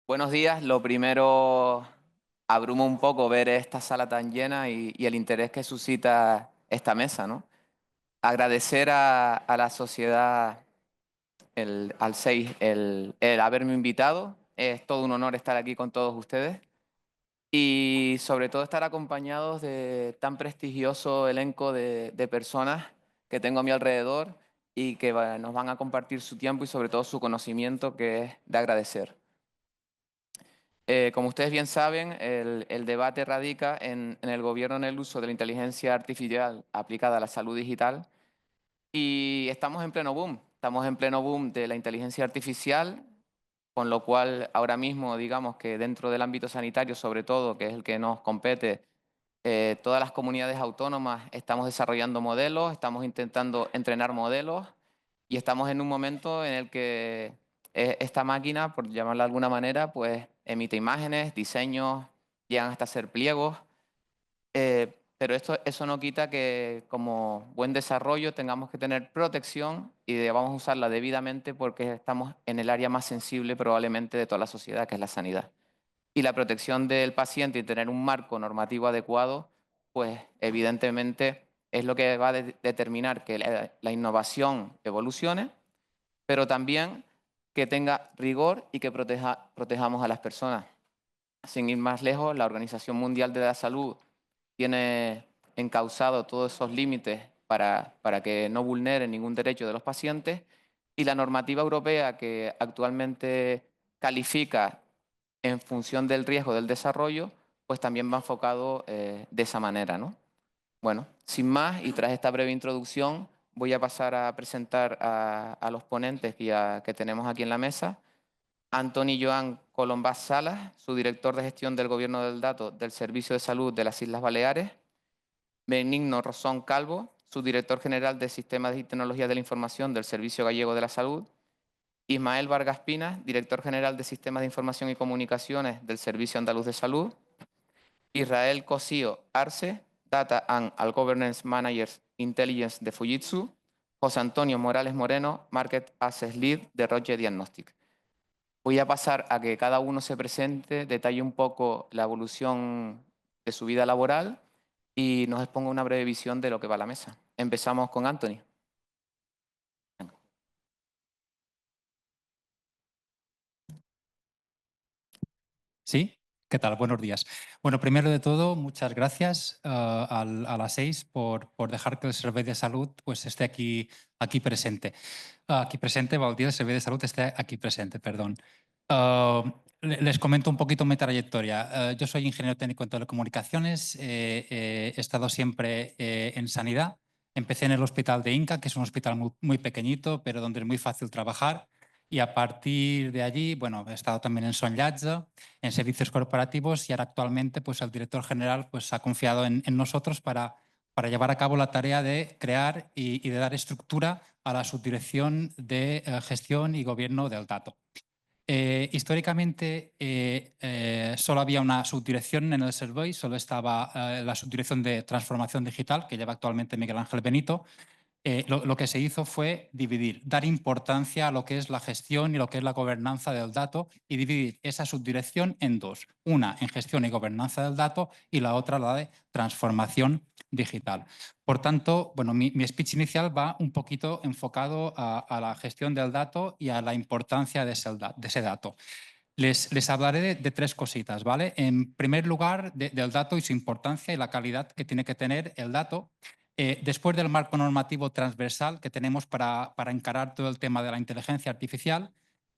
Buenos días. Lo primero, abruma un poco ver esta sala tan llena y el interés que suscita esta mesa, ¿no? Agradecer a la sociedad, al SEIS, el haberme invitado. Es todo un honor estar aquí con todos ustedes y sobre todo estar acompañados de tan prestigioso elenco de personas que tengo a mi alrededor y que nos van a compartir su tiempo y sobre todo su conocimiento, que es de agradecer. Como ustedes bien saben, el debate radica en el gobierno en el uso de la inteligencia artificial aplicada a la salud digital y estamos en pleno boom. Estamos en pleno boom de la inteligencia artificial, con lo cual ahora mismo digamos que dentro del ámbito sanitario, sobre todo, que es el que nos compete, todas las comunidades autónomas estamos desarrollando modelos, estamos intentando entrenar modelos y estamos en un momento en el que esta máquina, por llamarla de alguna manera, pues emite imágenes, diseños, llegan hasta hacer pliegos, pero eso no quita que como buen desarrollo tengamos que tener protección y debamos usarla debidamente porque estamos en el área más sensible probablemente de toda la sociedad, que es la sanidad. Y la protección del paciente y tener un marco normativo adecuado, pues evidentemente es lo que va a determinar que la innovación evolucione, pero también que tenga rigor y que protejamos a las personas. Sin ir más lejos, la Organización Mundial de la Salud tiene encauzado todos esos límites para que no vulneren ningún derecho de los pacientes y la normativa europea que actualmente califica en función del riesgo del desarrollo, pues también va enfocado de esa manera, ¿no? Bueno, sin más y tras esta breve introducción, voy a pasar a presentar a los ponentes que tenemos aquí en la mesa. Antoni Joan Colombás Salas, su director de gestión del Gobierno del Dato del Servicio de Salud de las Islas Baleares. Benigno Rosón Calvo, su director general de Sistemas y Tecnologías de la Información del Servicio Gallego de la Salud. Ismael Vargas Pinas, director general de Sistemas de Información y Comunicaciones del Servicio Andaluz de Salud. Israel Cosío Arce, Data and Governance Manager Intelligence de Fujitsu. José Antonio Morales Moreno, Market Access Lead de Roche Diagnostic. Voy a pasar a que cada uno se presente, detalle un poco la evolución de su vida laboral y nos exponga una breve visión de lo que va a la mesa. Empezamos con Anthony. Sí, ¿qué tal? Buenos días. Bueno, primero de todo, muchas gracias a las 6 por dejar que el Servei de Salud pues, esté aquí presente. Aquí presente, el día del Servei de Salud esté aquí presente, perdón. Les comento un poquito mi trayectoria. Yo soy ingeniero técnico en telecomunicaciones, he estado siempre en sanidad. Empecé en el hospital de Inca, que es un hospital muy pequeñito, pero donde es muy fácil trabajar. Y a partir de allí, bueno, he estado también en Son Llatge, en servicios corporativos, y ahora actualmente pues, el director general pues, ha confiado en nosotros para llevar a cabo la tarea de crear y de dar estructura a la subdirección de gestión y gobierno del dato. Históricamente solo había una subdirección en el Servei, solo estaba la subdirección de transformación digital que lleva actualmente Miguel Ángel Benito. Lo que se hizo fue dividir, dar importancia a lo que es la gestión y lo que es la gobernanza del dato y dividir esa subdirección en dos. Una en gestión y gobernanza del dato y la otra la de transformación digital. Por tanto, bueno, mi speech inicial va un poquito enfocado a la gestión del dato y a la importancia de ese dato. Les hablaré de tres cositas, ¿vale? En primer lugar, del dato y su importancia y la calidad que tiene que tener el dato. Después del marco normativo transversal que tenemos para encarar todo el tema de la inteligencia artificial.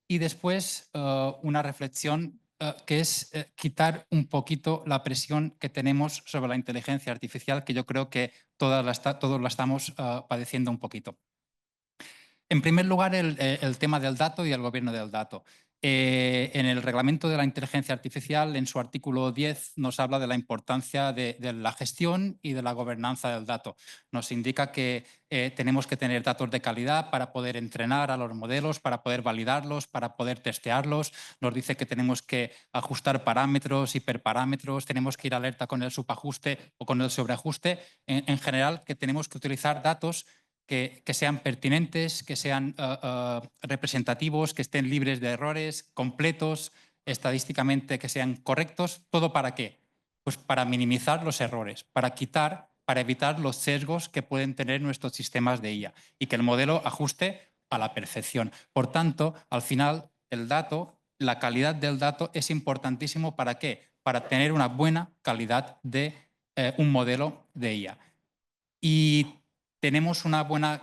Y después una reflexión que es quitar un poquito la presión que tenemos sobre la inteligencia artificial, que yo creo que todos la estamos padeciendo un poquito. En primer lugar, el tema del dato y el gobierno del dato. En el reglamento de la inteligencia artificial, en su artículo 10, nos habla de la importancia de la gestión y de la gobernanza del dato. Nos indica que tenemos que tener datos de calidad para poder entrenar a los modelos, para poder validarlos, para poder testearlos. Nos dice que tenemos que ajustar parámetros, hiperparámetros, tenemos que ir alerta con el subajuste o con el sobreajuste. En general, que tenemos que utilizar datos que sean pertinentes, que sean representativos, que estén libres de errores, completos, estadísticamente que sean correctos. ¿Todo para qué? Pues para minimizar los errores, para evitar los sesgos que pueden tener nuestros sistemas de IA y que el modelo ajuste a la perfección. Por tanto, al final, el dato, la calidad del dato es importantísimo. ¿Para qué? Para tener una buena calidad de un modelo de IA. Y tenemos una buena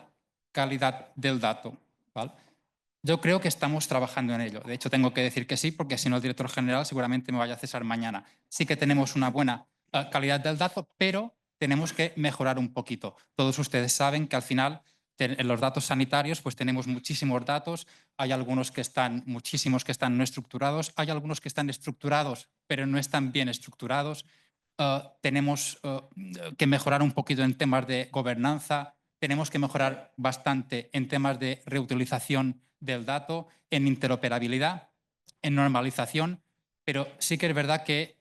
calidad del dato, ¿vale? Yo creo que estamos trabajando en ello. De hecho, tengo que decir que sí, porque si no el director general seguramente me vaya a cesar mañana. Sí que tenemos una buena calidad del dato, pero tenemos que mejorar un poquito. Todos ustedes saben que al final en los datos sanitarios pues tenemos muchísimos datos. Hay algunos que están, muchísimos que están no estructurados. Hay algunos que están estructurados, pero no están bien estructurados. Tenemos que mejorar un poquito en temas de gobernanza. Tenemos que mejorar bastante en temas de reutilización del dato, en interoperabilidad, en normalización, pero sí que es verdad que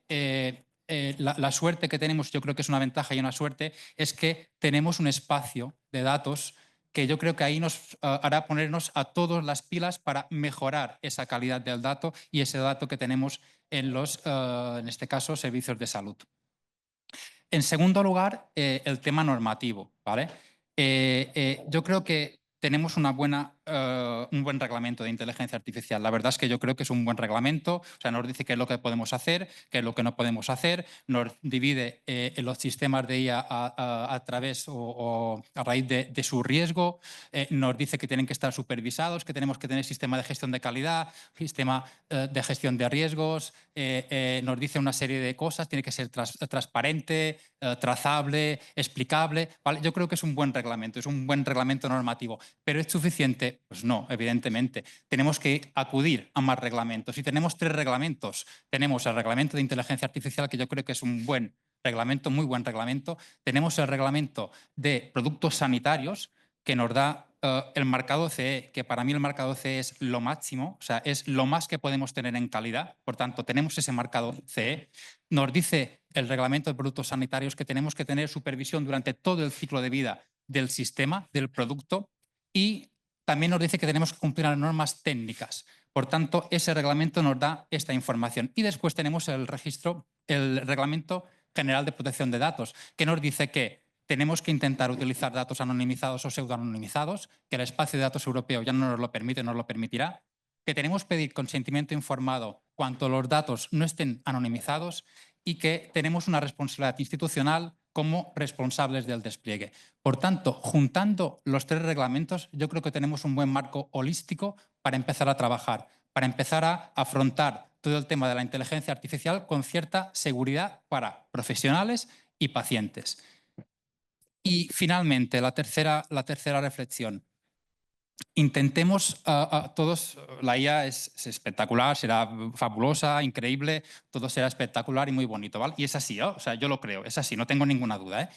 la suerte que tenemos, yo creo que es una ventaja y una suerte, es que tenemos un espacio de datos que yo creo que ahí nos hará ponernos a todos las pilas para mejorar esa calidad del dato y ese dato que tenemos en los, en este caso, servicios de salud. En segundo lugar, el tema normativo, ¿vale? Yo creo que tenemos un buen reglamento de inteligencia artificial. La verdad es que yo creo que es un buen reglamento. O sea, nos dice qué es lo que podemos hacer, qué es lo que no podemos hacer, nos divide los sistemas de IA a través o a raíz de su riesgo, nos dice que tienen que estar supervisados, que tenemos que tener sistema de gestión de calidad, sistema de gestión de riesgos, nos dice una serie de cosas, tiene que ser transparente, trazable, explicable, ¿vale? Yo creo que es un buen reglamento normativo. ¿Pero es suficiente? Pues no, evidentemente. Tenemos que acudir a más reglamentos. Y tenemos 3 reglamentos. Tenemos el reglamento de inteligencia artificial, que yo creo que es un buen reglamento, muy buen reglamento. Tenemos el reglamento de productos sanitarios, que nos da el marcado CE, que para mí el marcado CE es lo máximo, o sea, es lo más que podemos tener en calidad. Por tanto, tenemos ese marcado CE. Nos dice el reglamento de productos sanitarios que tenemos que tener supervisión durante todo el ciclo de vida del sistema, del producto, y también nos dice que tenemos que cumplir las normas técnicas. Por tanto, ese reglamento nos da esta información. Y después tenemos el Reglamento General de Protección de Datos, que nos dice que tenemos que intentar utilizar datos anonimizados o pseudoanonimizados, que el espacio de datos europeo ya no nos lo permite, no nos lo permitirá, que tenemos que pedir consentimiento informado cuando los datos no estén anonimizados y que tenemos una responsabilidad institucional como responsables del despliegue. Por tanto, juntando los 3 reglamentos, yo creo que tenemos un buen marco holístico para empezar a trabajar, para empezar a afrontar todo el tema de la inteligencia artificial con cierta seguridad para profesionales y pacientes. Y finalmente, la tercera reflexión. Intentemos todos, la IA es espectacular, será fabulosa, increíble, todo será espectacular y muy bonito, ¿vale? Y es así, ¿no? O sea, yo lo creo, es así, no tengo ninguna duda, ¿eh?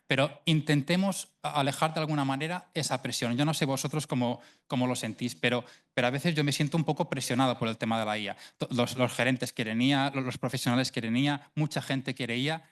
Pero intentemos alejar de alguna manera esa presión. Yo no sé vosotros cómo lo sentís, pero a veces yo me siento un poco presionado por el tema de la IA. Los gerentes quieren IA, los profesionales quieren IA, mucha gente quiere IA.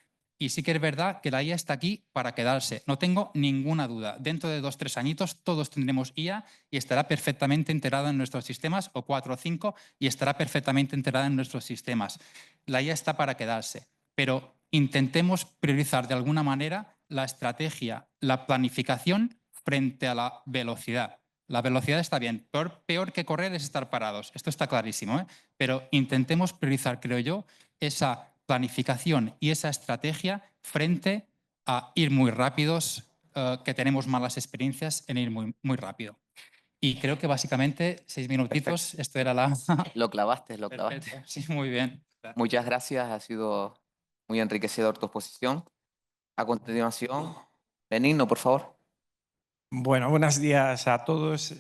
Y sí que es verdad que la IA está aquí para quedarse. No tengo ninguna duda. Dentro de 2 o 3 añitos todos tendremos IA y estará perfectamente integrada en nuestros sistemas, o 4 o 5, y estará perfectamente integrada en nuestros sistemas. La IA está para quedarse, pero intentemos priorizar de alguna manera la estrategia, la planificación frente a la velocidad. La velocidad está bien, peor que correr es estar parados, esto está clarísimo, ¿eh? Pero intentemos priorizar, creo yo, esa planificación y esa estrategia frente a ir muy rápidos, que tenemos malas experiencias en ir muy, muy rápido. Y creo que básicamente 6 minutitos, Perfecto. esto era la... Lo clavaste, lo clavaste. Perfecto, sí, muy bien. Muchas gracias, ha sido muy enriquecedor tu exposición. A continuación, Benigno, por favor. Bueno, buenos días a todos.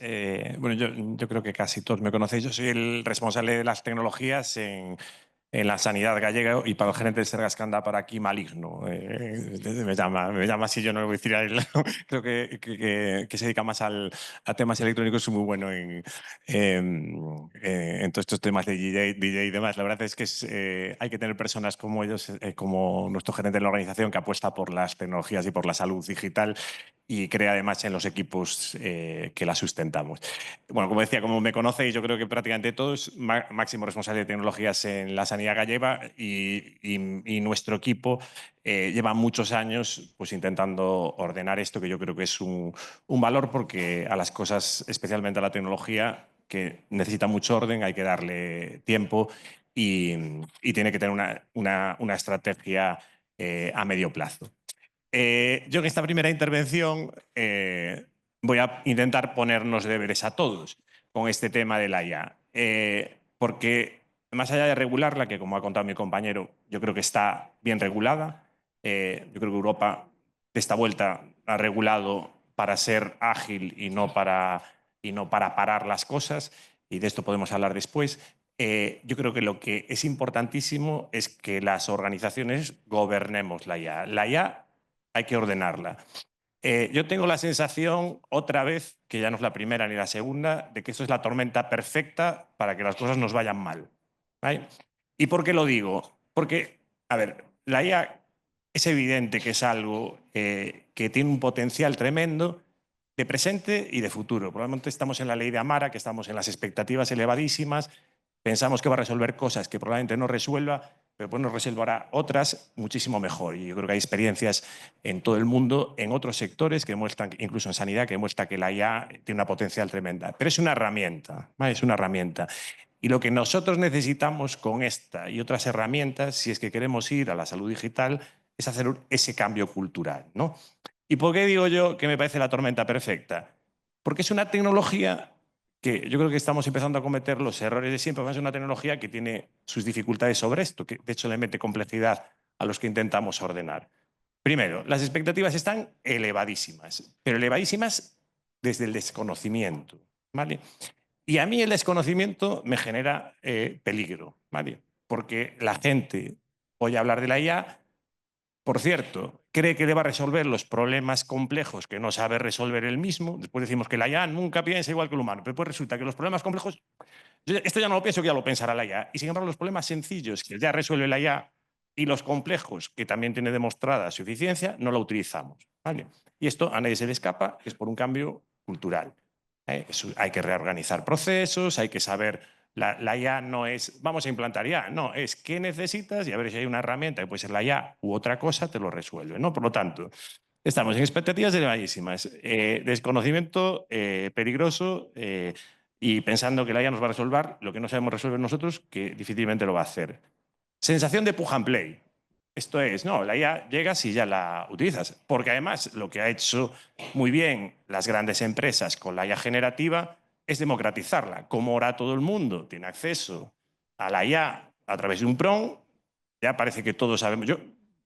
Bueno, yo creo que casi todos me conocéis. Yo soy el responsable de las tecnologías en la sanidad gallega y para el gerente de Sergas que anda por aquí maligno. Me llama así, yo no lo voy a decir a él. Creo que se dedica más a temas electrónicos, es muy bueno en todos estos temas de DJ y demás. La verdad es que hay que tener personas como ellos, como nuestro gerente de la organización, que apuesta por las tecnologías y por la salud digital. y cree además en los equipos que la sustentamos. Bueno, como decía, como me conocéis, yo creo que prácticamente todos, máximo responsable de tecnologías en la sanidad gallega y nuestro equipo lleva muchos años pues, intentando ordenar esto, que yo creo que es un valor porque a las cosas, especialmente a la tecnología, que necesita mucho orden, hay que darle tiempo y tiene que tener una estrategia a medio plazo. Yo en esta primera intervención voy a intentar ponernos deberes a todos con este tema de la IA, porque más allá de regularla, que como ha contado mi compañero, yo creo que está bien regulada, yo creo que Europa de esta vuelta ha regulado para ser ágil y no para parar las cosas, y de esto podemos hablar después. Yo creo que lo que es importantísimo es que las organizaciones gobernemos la IA. La IA hay que ordenarla. Yo tengo la sensación, otra vez, que ya no es la primera ni la segunda, de que esto es la tormenta perfecta para que las cosas nos vayan mal. ¿Vale? ¿Y por qué lo digo? Porque, a ver, la IA es evidente que es algo que tiene un potencial tremendo de presente y de futuro. Probablemente estamos en la ley de Amara, que estamos en las expectativas elevadísimas, pensamos que va a resolver cosas que probablemente no resuelva, pero pues nos resolverá otras muchísimo mejor. Y yo creo que hay experiencias en todo el mundo, en otros sectores, que demuestran, incluso en sanidad, que demuestra que la IA tiene una potencial tremenda. Pero es una herramienta, ¿vale? Es una herramienta. Y lo que nosotros necesitamos con esta y otras herramientas, si es que queremos ir a la salud digital, es hacer ese cambio cultural, ¿no? ¿Y por qué digo yo que me parece la tormenta perfecta? Porque es una tecnología que yo creo que estamos empezando a cometer los errores de siempre. Es una tecnología que tiene sus dificultades sobre esto, que de hecho le mete complejidad a los que intentamos ordenar. Primero, las expectativas están elevadísimas, pero elevadísimas desde el desconocimiento, ¿vale? Y a mí el desconocimiento me genera peligro, ¿vale? Porque la gente oye hablar de la IA, por cierto, cree que le va a resolver los problemas complejos que no sabe resolver él mismo. Después decimos que la IA nunca piensa igual que el humano, pero después resulta que los problemas complejos, esto ya no lo pienso, que ya lo pensará la IA. Y sin embargo, los problemas sencillos que ya resuelve la IA y los complejos que también tiene demostrada su eficiencia, no lo utilizamos, ¿vale? Y esto a nadie se le escapa, es por un cambio cultural. Hay que reorganizar procesos, hay que saber. La IA no es, vamos a implantar IA, no, es qué necesitas y a ver si hay una herramienta que puede ser la IA u otra cosa, te lo resuelve, ¿no? Por lo tanto, estamos en expectativas elevadísimas, desconocimiento peligroso y pensando que la IA nos va a resolver lo que no sabemos resolver nosotros, que difícilmente lo va a hacer. Sensación de plug and play. Esto es, no, la IA llega si ya la utilizas. Porque además lo que ha hecho muy bien las grandes empresas con la IA generativa es democratizarla. Como ahora todo el mundo tiene acceso a la IA a través de un prompt, ya parece que todos sabemos.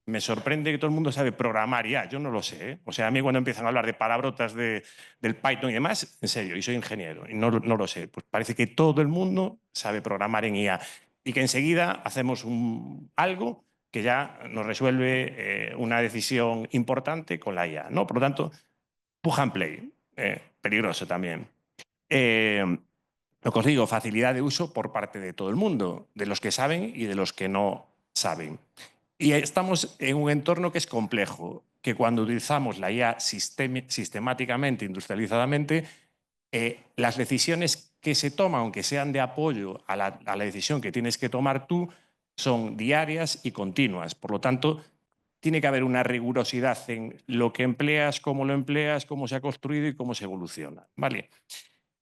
Me sorprende que todo el mundo sabe programar IA, yo no lo sé. O sea, a mí cuando empiezan a hablar de palabrotas del Python y demás, en serio, y soy ingeniero y no lo sé, pues parece que todo el mundo sabe programar en IA y que enseguida hacemos algo que ya nos resuelve una decisión importante con la IA, ¿no? Por lo tanto, plug and play, peligroso también. Lo que os digo, facilidad de uso por parte de todo el mundo, de los que saben y de los que no saben. Y estamos en un entorno que es complejo, que cuando utilizamos la IA sistemáticamente, industrializadamente, las decisiones que se toman, aunque sean de apoyo a la decisión que tienes que tomar tú, son diarias y continuas. Por lo tanto, tiene que haber una rigurosidad en lo que empleas, cómo se ha construido y cómo se evoluciona. ¿Vale?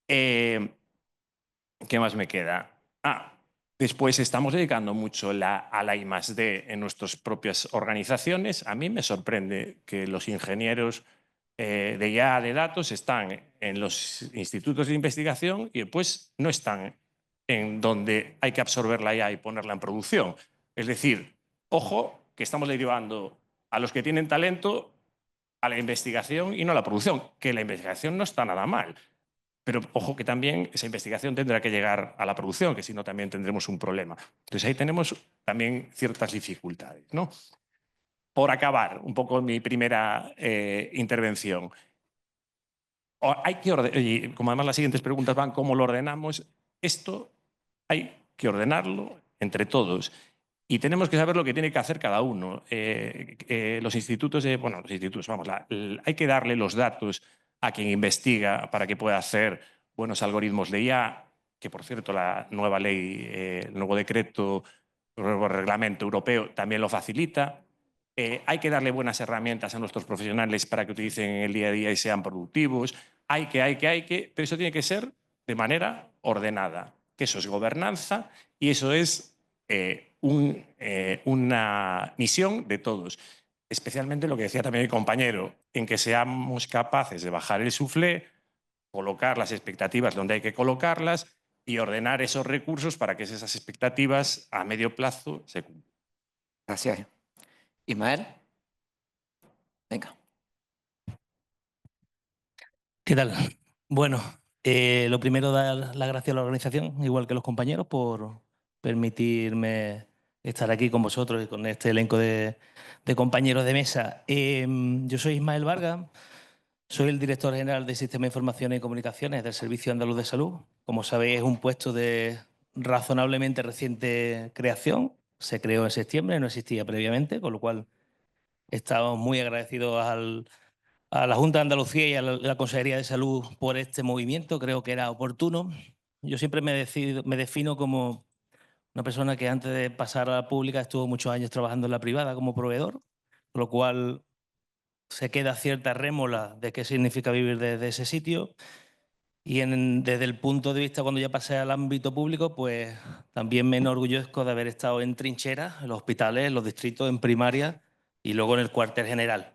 ¿Qué más me queda? Después estamos dedicando mucho a la I+D en nuestras propias organizaciones. A mí me sorprende que los ingenieros de IA de datos están en los institutos de investigación y después no están en donde hay que absorber la IA y ponerla en producción. Es decir, ojo, que estamos derivando a los que tienen talento a la investigación y no a la producción, que la investigación no está nada mal. Pero ojo que también esa investigación tendrá que llegar a la producción, que si no también tendremos un problema. Entonces ahí tenemos también ciertas dificultades, ¿no? Por acabar un poco mi primera intervención. Hay que y como además las siguientes preguntas van cómo lo ordenamos, esto hay que ordenarlo entre todos. Y tenemos que saber lo que tiene que hacer cada uno. Los institutos, vamos, hay que darle los datos a quien investiga para que pueda hacer buenos algoritmos de IA, que por cierto la nueva ley, el nuevo decreto, el nuevo reglamento europeo también lo facilita. Hay que darle buenas herramientas a nuestros profesionales para que utilicen en el día a día y sean productivos. Hay que, pero eso tiene que ser de manera ordenada, que eso es gobernanza y eso es una misión de todos. Especialmente lo que decía también el compañero, en que seamos capaces de bajar el suflé, colocar las expectativas donde hay que colocarlas y ordenar esos recursos para que esas expectativas a medio plazo se cumplan. Gracias. Ismael. Venga. ¿Qué tal? Bueno, lo primero, dar las gracias a la organización, igual que a los compañeros, por permitirme estar aquí con vosotros y con este elenco de compañeros de mesa. Yo soy Ismael Vargas, soy el director general de Sistemas de Información y Comunicaciones del Servicio Andaluz de Salud. Como sabéis, es un puesto de razonablemente reciente creación. Se creó en septiembre, no existía previamente, con lo cual estamos muy agradecidos a la Junta de Andalucía y a la Consejería de Salud por este movimiento. Creo que era oportuno. Yo siempre me defino como una persona que antes de pasar a la pública estuvo muchos años trabajando en la privada como proveedor, con lo cual se queda cierta rémora de qué significa vivir desde ese sitio. Y desde el punto de vista, cuando ya pasé al ámbito público, pues también me enorgullezco de haber estado en trincheras, en los hospitales, en los distritos, en primaria y luego en el cuartel general.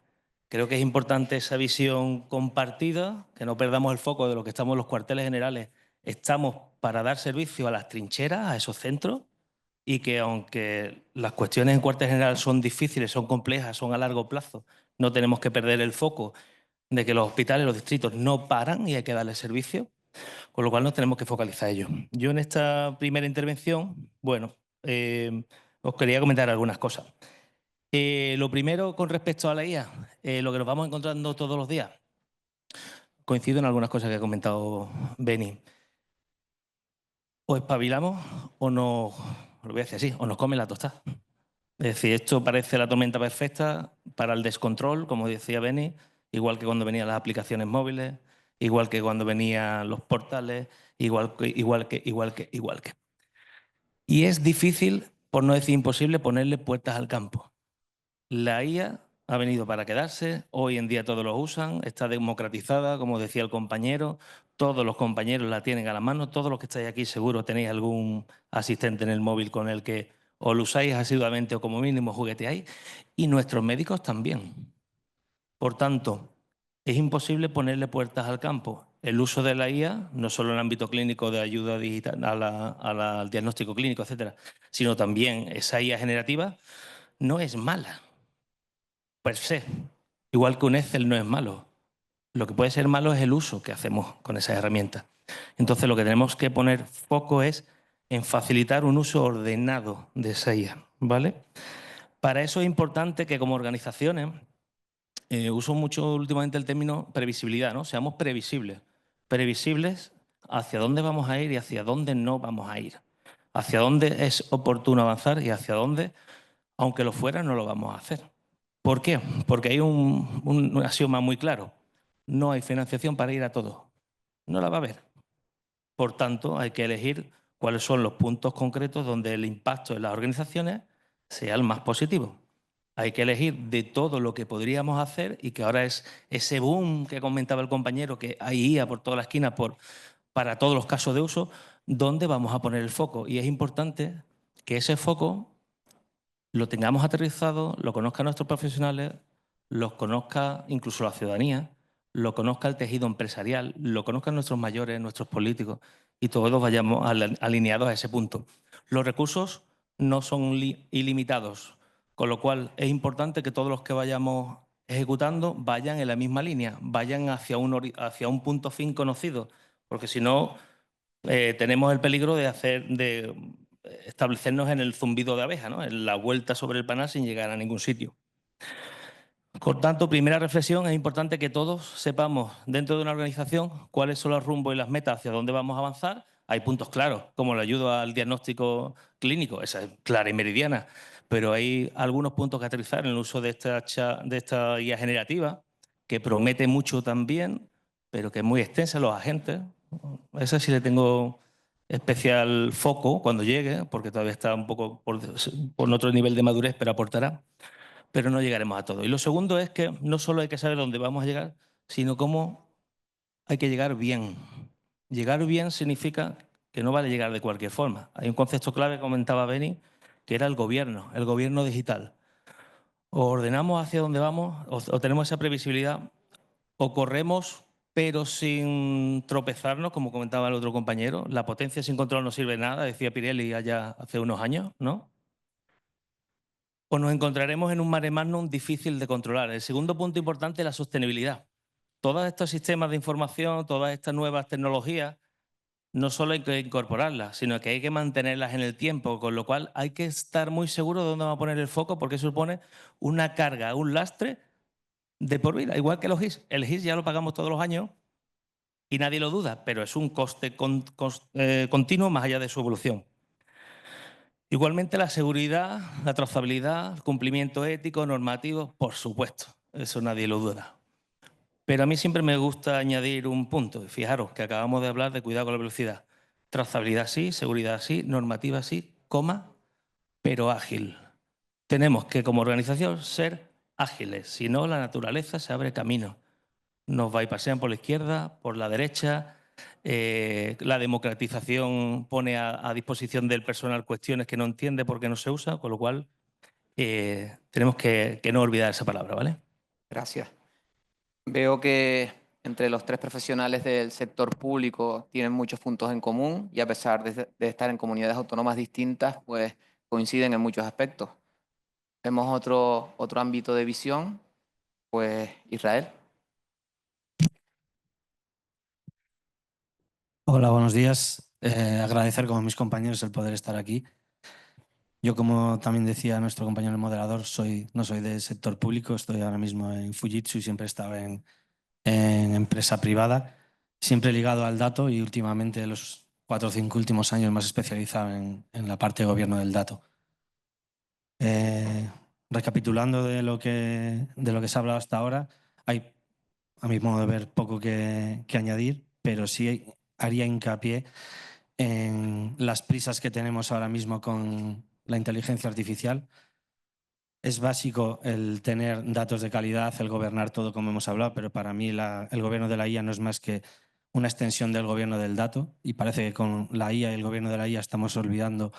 Creo que es importante esa visión compartida, que no perdamos el foco de lo que estamos en los cuarteles generales. Estamos para dar servicio a las trincheras, a esos centros, y que aunque las cuestiones en cuartel general son difíciles, son complejas, son a largo plazo, no tenemos que perder el foco de que los hospitales, los distritos no paran y hay que darles servicio, con lo cual nos tenemos que focalizar en ello. Yo en esta primera intervención, bueno, os quería comentar algunas cosas. Lo primero, con respecto a la IA, lo que nos vamos encontrando todos los días, coincido en algunas cosas que ha comentado Beni. O espabilamos o nos, lo voy a decir así, o nos come la tostada. Es decir, esto parece la tormenta perfecta para el descontrol, como decía Beni, igual que cuando venían las aplicaciones móviles, igual que cuando venían los portales, igual que. Y es difícil, por no decir imposible, ponerle puertas al campo. La IA ha venido para quedarse, hoy en día todos lo usan, está democratizada, como decía el compañero, todos los compañeros la tienen a la mano, todos los que estáis aquí seguro tenéis algún asistente en el móvil con el que o lo usáis asiduamente o como mínimo jugueteáis, y nuestros médicos también. Por tanto, es imposible ponerle puertas al campo. El uso de la IA, no solo en el ámbito clínico de ayuda digital al diagnóstico clínico, etcétera, sino también esa IA generativa, no es mala per se. Igual que un Excel no es malo. Lo que puede ser malo es el uso que hacemos con esas herramientas. Entonces, lo que tenemos que poner foco es en facilitar un uso ordenado de esa IA, ¿vale? Para eso es importante que como organizaciones, uso mucho últimamente el término previsibilidad, ¿no? Seamos previsibles. Previsibles hacia dónde vamos a ir y hacia dónde no vamos a ir. Hacia dónde es oportuno avanzar y hacia dónde, aunque lo fuera, no lo vamos a hacer. ¿Por qué? Porque hay un axioma muy claro. No hay financiación para ir a todo. No la va a haber. Por tanto, hay que elegir cuáles son los puntos concretos donde el impacto en las organizaciones sea el más positivo. Hay que elegir de todo lo que podríamos hacer y que ahora es ese boom que comentaba el compañero, que hay IA por toda la esquina para todos los casos de uso, dónde vamos a poner el foco. Y es importante que ese foco lo tengamos aterrizado, lo conozcan nuestros profesionales, los conozca incluso la ciudadanía, lo conozca el tejido empresarial, lo conozcan nuestros mayores, nuestros políticos, y todos vayamos alineados a ese punto. Los recursos no son ilimitados, con lo cual es importante que todos los que vayamos ejecutando vayan en la misma línea, vayan hacia un punto fin conocido, porque si no tenemos el peligro de establecernos en el zumbido de abeja, ¿no? En la vuelta sobre el panal sin llegar a ningún sitio. Por tanto, primera reflexión, es importante que todos sepamos dentro de una organización cuáles son los rumbos y las metas hacia dónde vamos a avanzar, Hay puntos claros, como la ayuda al diagnóstico clínico, esa es clara y meridiana, pero hay algunos puntos que aterrizar en el uso de esta IA generativa, que promete mucho también, pero que es muy extensa en los agentes. Esa sí le tengo especial foco cuando llegue, porque todavía está un poco por otro nivel de madurez, pero aportará. Pero no llegaremos a todo. Y lo segundo es que no solo hay que saber dónde vamos a llegar, sino cómo hay que llegar bien. Llegar bien significa que no vale llegar de cualquier forma. Hay un concepto clave que comentaba Beni, que era el gobierno digital. O ordenamos hacia dónde vamos, o tenemos esa previsibilidad, o corremos pero sin tropezarnos, como comentaba el otro compañero. La potencia sin control no sirve de nada, decía Pirelli allá hace unos años, ¿no? O nos encontraremos en un mare magnum difícil de controlar. El segundo punto importante es la sostenibilidad. Todos estos sistemas de información, todas estas nuevas tecnologías, no solo hay que incorporarlas, sino que hay que mantenerlas en el tiempo, con lo cual hay que estar muy seguro de dónde va a poner el foco, porque eso supone una carga, un lastre de por vida, igual que los GIS. El GIS ya lo pagamos todos los años y nadie lo duda, pero es un coste continuo más allá de su evolución. Igualmente la seguridad, la trazabilidad, el cumplimiento ético, normativo, por supuesto, eso nadie lo duda. Pero a mí siempre me gusta añadir un punto. Fijaros que acabamos de hablar de cuidado con la velocidad. Trazabilidad sí, seguridad sí, normativa sí, coma, pero ágil. Tenemos que como organización ser ágiles, si no la naturaleza se abre camino. Nos bypasean por la izquierda, por la derecha. La democratización pone a disposición del personal cuestiones que no entiende porque no se usa, con lo cual tenemos que no olvidar esa palabra, ¿vale? Gracias. Veo que entre los tres profesionales del sector público tienen muchos puntos en común y a pesar de estar en comunidades autónomas distintas, pues coinciden en muchos aspectos. Vemos otro ámbito de visión, pues Israel. Hola, buenos días. Agradecer como mis compañeros el poder estar aquí. Yo, como también decía nuestro compañero el moderador, no soy del sector público, estoy ahora mismo en Fujitsu y siempre he estado en empresa privada, siempre ligado al dato y últimamente los 4 o 5 últimos años más especializado en la parte de gobierno del dato. Recapitulando de lo que se ha hablado hasta ahora, hay, a mi modo de ver, poco que añadir, pero sí haría hincapié en las prisas que tenemos ahora mismo con la inteligencia artificial. Es básico el tener datos de calidad, el gobernar todo como hemos hablado, pero para mí el gobierno de la IA no es más que una extensión del gobierno del dato y parece que con la IA y el gobierno de la IA estamos olvidando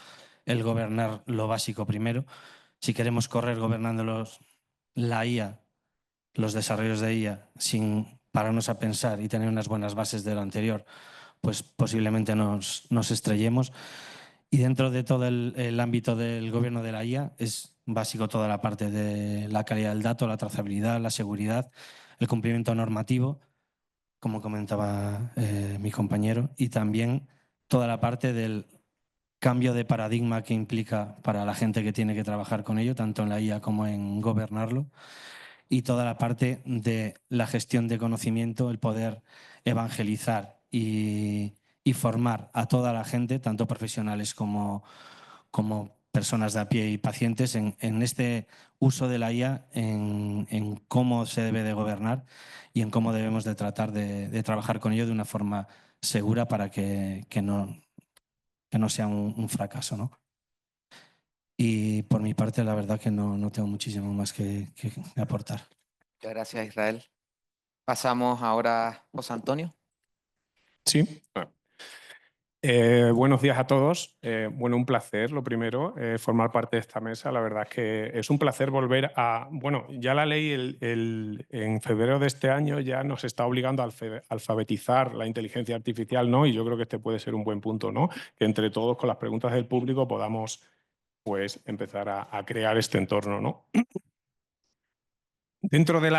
el gobernar lo básico primero. Si queremos correr gobernando la IA, los desarrollos de IA, sin pararnos a pensar y tener unas buenas bases de lo anterior, pues posiblemente nos estrellemos. Y dentro de todo el ámbito del gobierno de la IA es básico toda la parte de la calidad del dato, la trazabilidad, la seguridad, el cumplimiento normativo, como comentaba mi compañero, y también toda la parte del cambio de paradigma que implica para la gente que tiene que trabajar con ello, tanto en la IA como en gobernarlo, y toda la parte de la gestión de conocimiento, el poder evangelizar y formar a toda la gente, tanto profesionales como personas de a pie y pacientes, en este uso de la IA, en cómo se debe de gobernar y en cómo debemos de tratar de trabajar con ello de una forma segura para que no sea un fracaso, ¿no? Y por mi parte, la verdad que no tengo muchísimo más que aportar. Muchas gracias, Israel. Pasamos ahora a José Antonio. Sí. Buenos días a todos. Bueno, un placer, lo primero, formar parte de esta mesa. La verdad es que es un placer volver a... Bueno, ya la ley en febrero de este año ya nos está obligando a alfabetizar la inteligencia artificial, ¿no? Y yo creo que este puede ser un buen punto, ¿no? Que entre todos, con las preguntas del público, podamos pues, empezar a crear este entorno, ¿no? Dentro de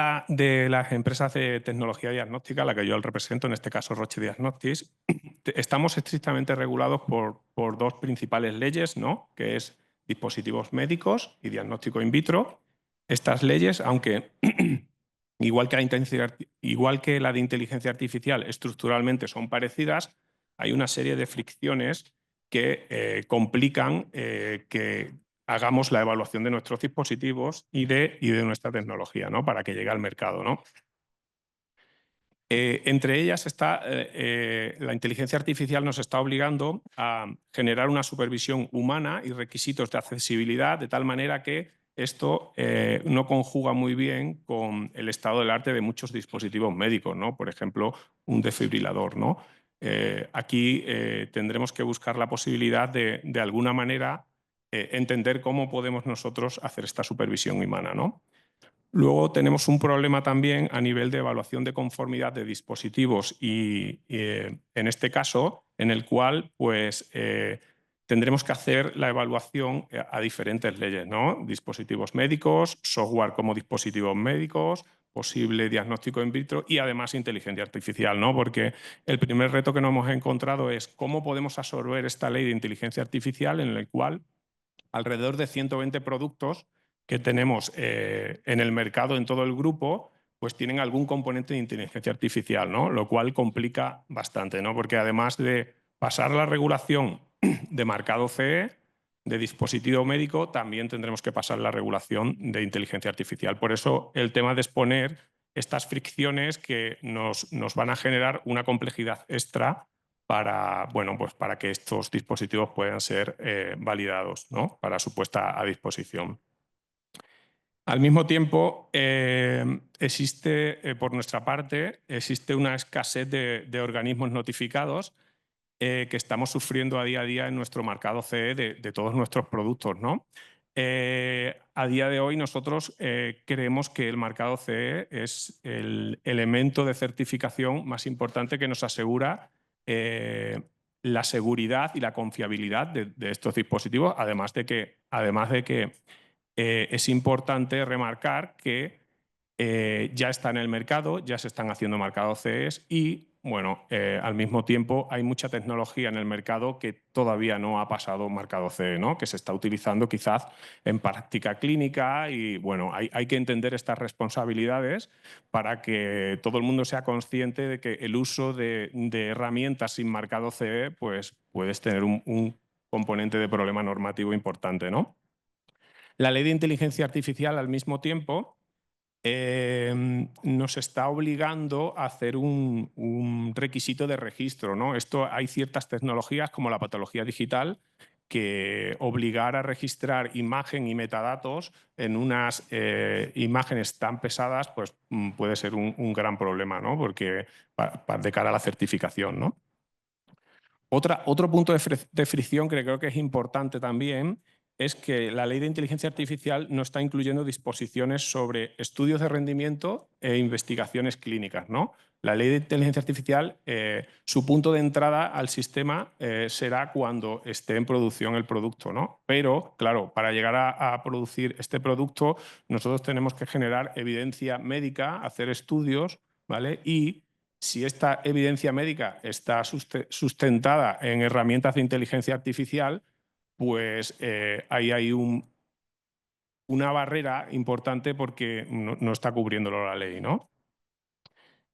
las empresas de tecnología diagnóstica, la que yo represento, en este caso Roche Diagnostics, estamos estrictamente regulados por dos principales leyes, ¿no? Que es dispositivos médicos y diagnóstico in vitro. Estas leyes, aunque igual que la de inteligencia artificial estructuralmente son parecidas, hay una serie de fricciones que complican que hagamos la evaluación de nuestros dispositivos y de nuestra tecnología, ¿no? Para que llegue al mercado, ¿no? Entre ellas está la inteligencia artificial nos está obligando a generar una supervisión humana y requisitos de accesibilidad de tal manera que esto no conjuga muy bien con el estado del arte de muchos dispositivos médicos, ¿no? Por ejemplo, un desfibrilador, ¿no? Aquí tendremos que buscar la posibilidad de alguna manera entender cómo podemos nosotros hacer esta supervisión humana, ¿no? Luego tenemos un problema también a nivel de evaluación de conformidad de dispositivos y en este caso en el cual pues, tendremos que hacer la evaluación a diferentes leyes, ¿no? Dispositivos médicos, software como dispositivos médicos, posible diagnóstico in vitro y además inteligencia artificial, ¿no? Porque el primer reto que nos hemos encontrado es cómo podemos absorber esta ley de inteligencia artificial en el cual alrededor de 120 productos que tenemos en el mercado, en todo el grupo, pues tienen algún componente de inteligencia artificial, ¿no? Lo cual complica bastante, ¿no? Porque además de pasar la regulación de marcado CE, de dispositivo médico, también tendremos que pasar la regulación de inteligencia artificial. Por eso el tema de exponer estas fricciones que nos van a generar una complejidad extra para, bueno, pues para que estos dispositivos puedan ser validados, ¿no? Para su puesta a disposición. Al mismo tiempo, existe, por nuestra parte, existe una escasez de organismos notificados que estamos sufriendo a día en nuestro mercado CE de todos nuestros productos, ¿no? A día de hoy nosotros creemos que el mercado CE es el elemento de certificación más importante que nos asegura la seguridad y la confiabilidad de estos dispositivos, además de que es importante remarcar que ya está en el mercado, ya se están haciendo marcados CEs y, bueno, al mismo tiempo hay mucha tecnología en el mercado que todavía no ha pasado marcado CE, ¿no? Que se está utilizando quizás en práctica clínica y, bueno, hay que entender estas responsabilidades para que todo el mundo sea consciente de que el uso de herramientas sin marcado CE pues, puedes tener un componente de problema normativo importante, ¿no? La ley de inteligencia artificial, al mismo tiempo, nos está obligando a hacer un requisito de registro, ¿no? Hay ciertas tecnologías como la patología digital que obligar a registrar imagen y metadatos en unas imágenes tan pesadas pues, puede ser un gran problema, ¿no? Porque de cara a la certificación, ¿no? Otro punto de fricción que creo que es importante también es que la ley de inteligencia artificial no está incluyendo disposiciones sobre estudios de rendimiento e investigaciones clínicas, ¿no? La ley de inteligencia artificial, su punto de entrada al sistema será cuando esté en producción el producto, ¿no? Pero, claro, para llegar a producir este producto, nosotros tenemos que generar evidencia médica, hacer estudios, ¿vale? Y si esta evidencia médica está sustentada en herramientas de inteligencia artificial, pues ahí hay una barrera importante porque no está cubriéndolo la ley, ¿no?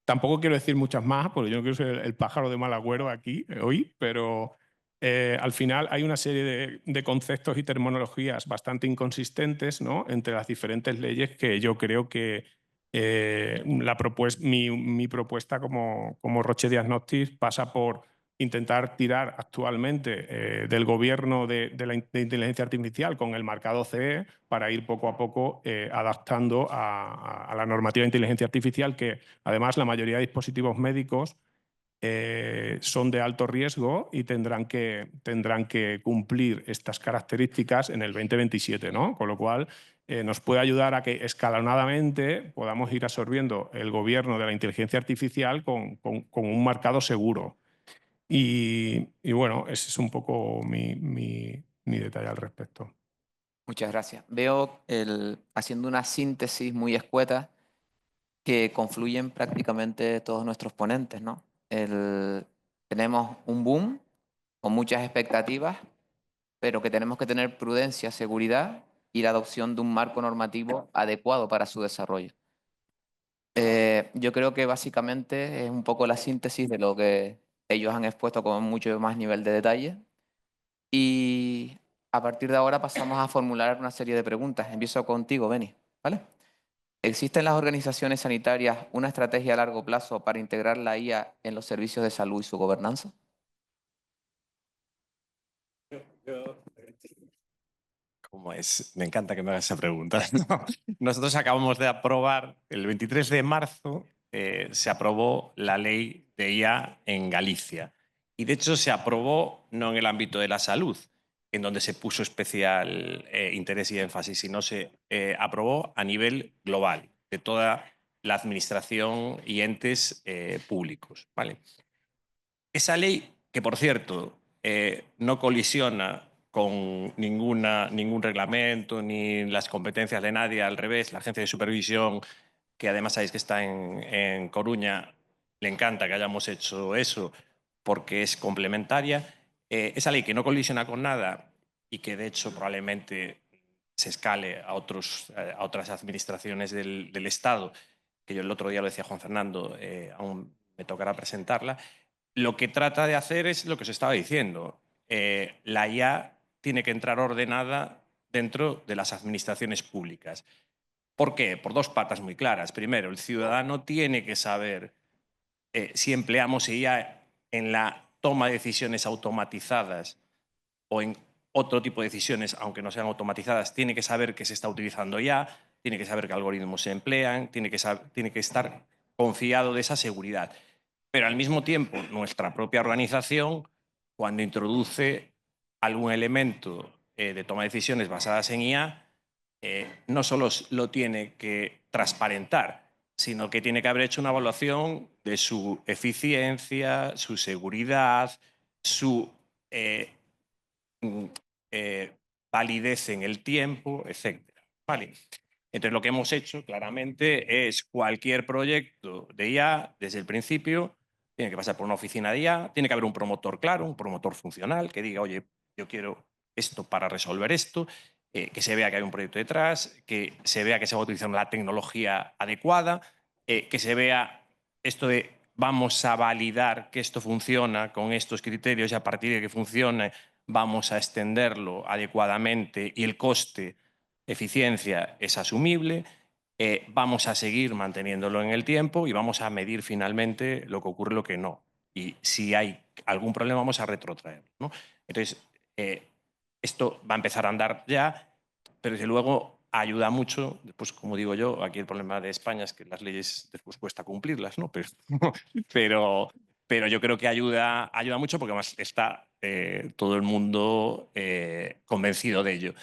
Tampoco quiero decir muchas más, porque yo no quiero ser el pájaro de mal agüero aquí hoy, pero al final hay una serie de conceptos y terminologías bastante inconsistentes, ¿no? Entre las diferentes leyes que yo creo que mi propuesta como Roche Diagnostics pasa por intentar tirar actualmente del gobierno de inteligencia artificial con el marcado CE para ir poco a poco adaptando a la normativa de inteligencia artificial, que además la mayoría de dispositivos médicos son de alto riesgo y tendrán que cumplir estas características en el 2027, ¿no? Con lo cual nos puede ayudar a que escalonadamente podamos ir absorbiendo el gobierno de la inteligencia artificial con un marcado seguro. Y bueno, ese es un poco mi detalle al respecto. Muchas gracias. Veo, haciendo una síntesis muy escueta, que confluyen prácticamente todos nuestros ponentes, ¿no? Tenemos un boom con muchas expectativas, pero que tenemos que tener prudencia, seguridad y la adopción de un marco normativo adecuado para su desarrollo. Yo creo que básicamente es un poco la síntesis de lo que ellos han expuesto con mucho más nivel de detalle. Y a partir de ahora pasamos a formular una serie de preguntas. Empiezo contigo, Beni, ¿vale? ¿Existe en las organizaciones sanitarias una estrategia a largo plazo para integrar la IA en los servicios de salud y su gobernanza? ¿Cómo es? Me encanta que me hagas esa pregunta. No. Nosotros acabamos de aprobar, el 23 de marzo, se aprobó la ley de IA en Galicia. Y de hecho se aprobó no en el ámbito de la salud, en donde se puso especial interés y énfasis, sino se aprobó a nivel global, de toda la administración y entes públicos. ¿Vale? Esa ley, que por cierto no colisiona con ningún reglamento ni las competencias de nadie, al revés, la agencia de supervisión, que además sabéis que está en Coruña, le encanta que hayamos hecho eso porque es complementaria. Esa ley que no colisiona con nada y que de hecho probablemente se escale a otras administraciones del Estado, que yo el otro día lo decía Juan Fernando, aún me tocará presentarla, lo que trata de hacer es lo que os estaba diciendo. La IA tiene que entrar ordenada dentro de las administraciones públicas. ¿Por qué? Por dos patas muy claras. Primero, el ciudadano tiene que saber si empleamos IA en la toma de decisiones automatizadas o en otro tipo de decisiones, aunque no sean automatizadas, tiene que saber que se está utilizando IA, tiene que saber qué algoritmos se emplean, tiene que estar confiado de esa seguridad. Pero al mismo tiempo, nuestra propia organización, cuando introduce algún elemento de toma de decisiones basadas en IA, no solo lo tiene que transparentar, sino que tiene que haber hecho una evaluación de su eficiencia, su seguridad, su validez en el tiempo, etc. ¿Vale? Entonces, lo que hemos hecho claramente es cualquier proyecto de IA, desde el principio, tiene que pasar por una oficina de IA, tiene que haber un promotor claro, un promotor funcional, que diga, oye, yo quiero esto para resolver esto, que se vea que hay un proyecto detrás, que se vea que se va utilizando la tecnología adecuada, que se vea esto de vamos a validar que esto funciona con estos criterios y a partir de que funcione vamos a extenderlo adecuadamente y el coste, eficiencia es asumible, vamos a seguir manteniéndolo en el tiempo y vamos a medir finalmente lo que ocurre y lo que no. Y si hay algún problema vamos a retrotraerlo, ¿no? Entonces, esto va a empezar a andar ya, pero desde luego ayuda mucho. Después, como digo yo, aquí el problema de España es que las leyes después cuesta cumplirlas, ¿no? Pero yo creo que ayuda mucho porque además está todo el mundo convencido de ello.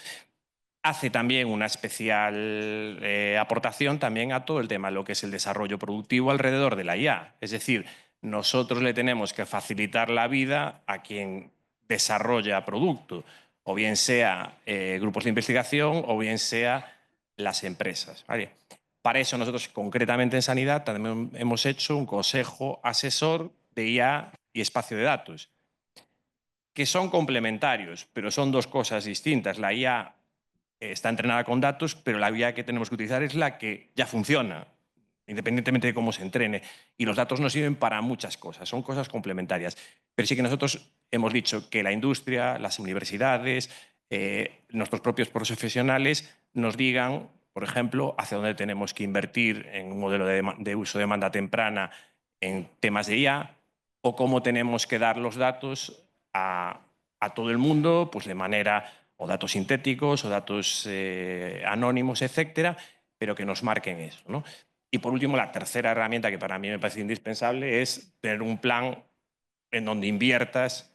Hace también una especial aportación también a todo el tema, lo que es el desarrollo productivo alrededor de la IA. Es decir, nosotros le tenemos que facilitar la vida a quien desarrolla producto, o bien sea grupos de investigación o bien sea las empresas. ¿Vale? Para eso nosotros concretamente en Sanidad también hemos hecho un consejo asesor de IA y espacio de datos, que son complementarios, pero son dos cosas distintas. La IA está entrenada con datos, pero la IA que tenemos que utilizar es la que ya funciona, independientemente de cómo se entrene. Y los datos nos sirven para muchas cosas, son cosas complementarias. Pero sí que nosotros hemos dicho que la industria, las universidades, nuestros propios profesionales nos digan, por ejemplo, hacia dónde tenemos que invertir en un modelo de uso de demanda temprana en temas de IA, o cómo tenemos que dar los datos a todo el mundo, pues de manera, o datos sintéticos, o datos anónimos, etcétera, pero que nos marquen eso, ¿no? Y por último, la tercera herramienta que para mí me parece indispensable es tener un plan en donde inviertas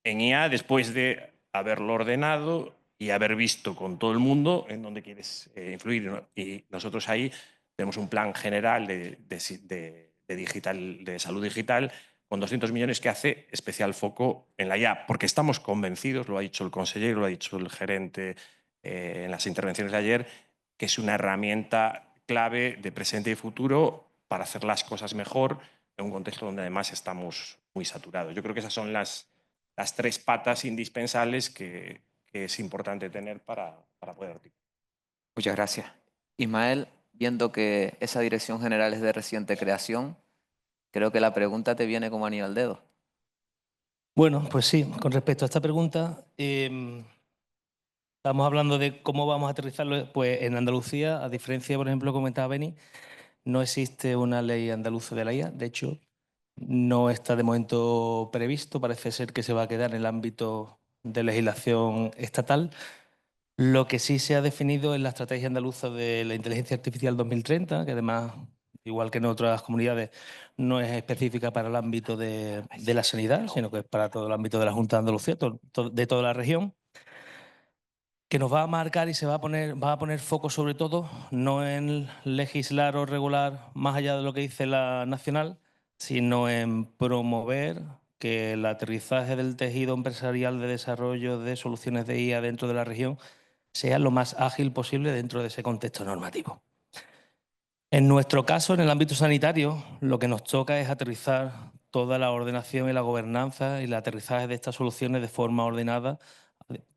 en IA después de haberlo ordenado y haber visto con todo el mundo en dónde quieres influir, ¿no? Y nosotros ahí tenemos un plan general de salud digital con 200 millones que hace especial foco en la IA, porque estamos convencidos, lo ha dicho el consejero, lo ha dicho el gerente en las intervenciones de ayer, que es una herramienta clave de presente y futuro para hacer las cosas mejor en un contexto donde además estamos muy saturados. Yo creo que esas son las tres patas indispensables que es importante tener para poder articular. Muchas gracias. Ismael, viendo que esa dirección general es de reciente creación, creo que la pregunta te viene como anillo al dedo. Bueno, pues sí, con respecto a esta pregunta, estamos hablando de cómo vamos a aterrizarlo. Pues en Andalucía, a diferencia, por ejemplo, comentaba Beni, no existe una ley andaluza de la IA. De hecho, no está de momento previsto. Parece ser que se va a quedar en el ámbito de legislación estatal. Lo que sí se ha definido es la estrategia andaluza de la inteligencia artificial 2030, que además, igual que en otras comunidades, no es específica para el ámbito de la sanidad, sino que es para todo el ámbito de la Junta de Andalucía, de toda la región, que nos va a marcar y va a poner foco sobre todo, no en legislar o regular más allá de lo que dice la nacional, sino en promover que el aterrizaje del tejido empresarial de desarrollo de soluciones de IA dentro de la región sea lo más ágil posible dentro de ese contexto normativo. En nuestro caso, en el ámbito sanitario, lo que nos toca es aterrizar toda la ordenación y la gobernanza y el aterrizaje de estas soluciones de forma ordenada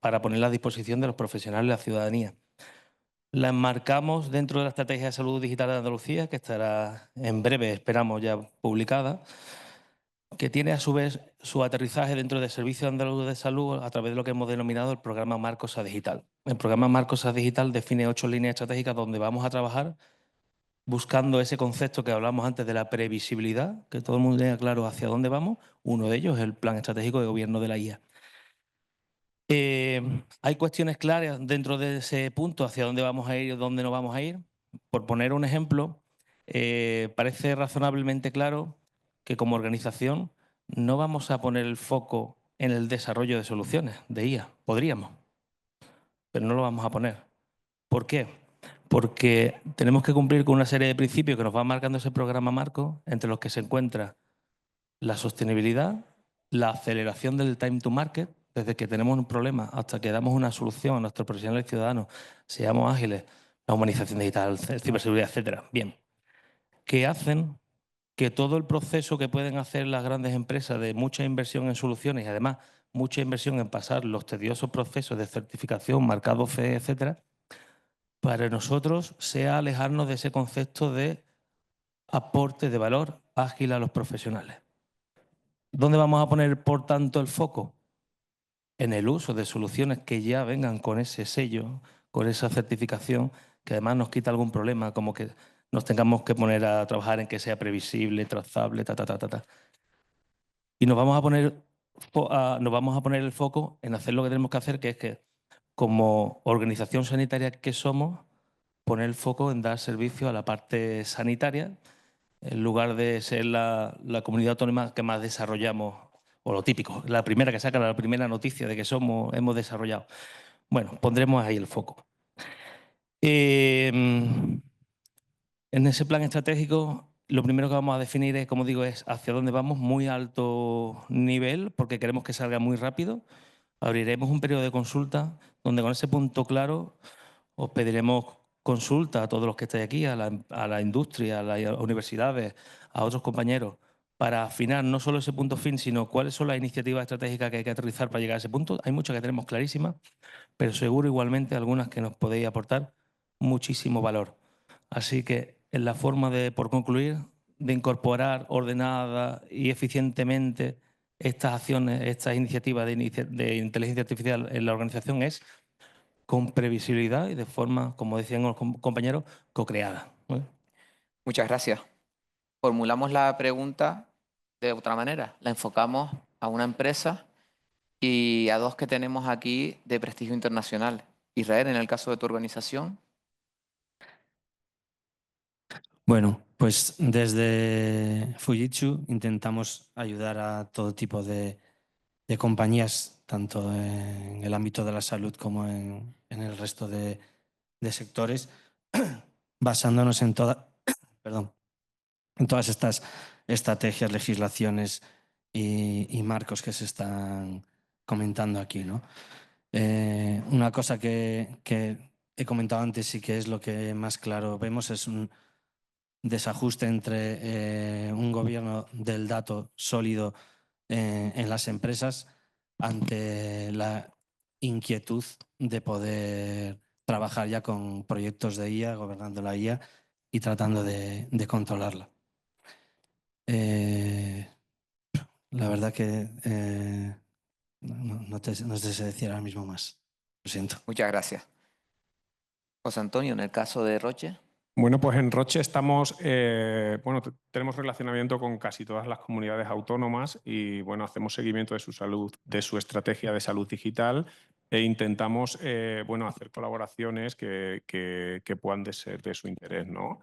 para ponerla a disposición de los profesionales y la ciudadanía. La enmarcamos dentro de la Estrategia de Salud Digital de Andalucía, que estará en breve, esperamos, ya publicada, que tiene a su vez su aterrizaje dentro del Servicio Andaluz de Salud a través de lo que hemos denominado el programa Marcosa Digital. El programa Marcosa Digital define 8 líneas estratégicas donde vamos a trabajar buscando ese concepto que hablamos antes de la previsibilidad, que todo el mundo tenga claro hacia dónde vamos. Uno de ellos es el Plan Estratégico de Gobierno de la IA. Hay cuestiones claras dentro de ese punto, hacia dónde vamos a ir y dónde no vamos a ir. Por poner un ejemplo, parece razonablemente claro que como organización no vamos a poner el foco en el desarrollo de soluciones de IA. Podríamos, pero no lo vamos a poner. ¿Por qué? Porque tenemos que cumplir con una serie de principios que nos va marcando ese programa marco, entre los que se encuentra la sostenibilidad, la aceleración del time to market, desde que tenemos un problema hasta que damos una solución a nuestros profesionales y ciudadanos, seamos ágiles, la humanización digital, ciberseguridad, etcétera. Bien, que hacen que todo el proceso que pueden hacer las grandes empresas de mucha inversión en soluciones y además mucha inversión en pasar los tediosos procesos de certificación, marcado CE, etcétera, para nosotros sea alejarnos de ese concepto de aporte de valor ágil a los profesionales. ¿Dónde vamos a poner, por tanto, el foco? En el uso de soluciones que ya vengan con ese sello, con esa certificación, que además nos quita algún problema, como que nos tengamos que poner a trabajar en que sea previsible, trazable, Y nos vamos a poner el foco en hacer lo que tenemos que hacer, que es que, como organización sanitaria que somos, poner el foco en dar servicio a la parte sanitaria, en lugar de ser la comunidad autónoma que más desarrollamos, o lo típico, la primera que saca la primera noticia de que hemos desarrollado. Bueno, pondremos ahí el foco. En ese plan estratégico, lo primero que vamos a definir es, como digo, es hacia dónde vamos, muy alto nivel, porque queremos que salga muy rápido. Abriremos un periodo de consulta donde con ese punto claro os pediremos consulta a todos los que estáis aquí, a la industria, a las universidades, a otros compañeros, para afinar no solo ese punto fin, sino cuáles son las iniciativas estratégicas que hay que aterrizar para llegar a ese punto. Hay muchas que tenemos clarísimas, pero seguro igualmente algunas que nos podéis aportar muchísimo valor. Así que en la forma de, por concluir, de incorporar ordenada y eficientemente estas acciones, estas iniciativas de inteligencia artificial en la organización es con previsibilidad y de forma, como decían los compañeros, co-creada. Muchas gracias. Formulamos la pregunta de otra manera. La enfocamos a una empresa y a dos que tenemos aquí de prestigio internacional. Israel, en el caso de tu organización. Bueno, pues desde Fujitsu intentamos ayudar a todo tipo de compañías, tanto en el ámbito de la salud como en el resto de sectores, basándonos en todas estas estrategias, legislaciones y marcos que se están comentando aquí, ¿no? Una cosa que he comentado antes y que es lo que más claro vemos es un desajuste entre un gobierno del dato sólido en las empresas ante la inquietud de poder trabajar ya con proyectos de IA, gobernando la IA y tratando de controlarla. la verdad que no te sé decir ahora mismo más. Lo siento. Muchas gracias. José Antonio, en el caso de Roche. Bueno, pues en Roche estamos, tenemos relacionamiento con casi todas las comunidades autónomas y bueno, hacemos seguimiento de su salud, de su estrategia de salud digital e intentamos hacer colaboraciones que puedan ser de su interés, ¿no?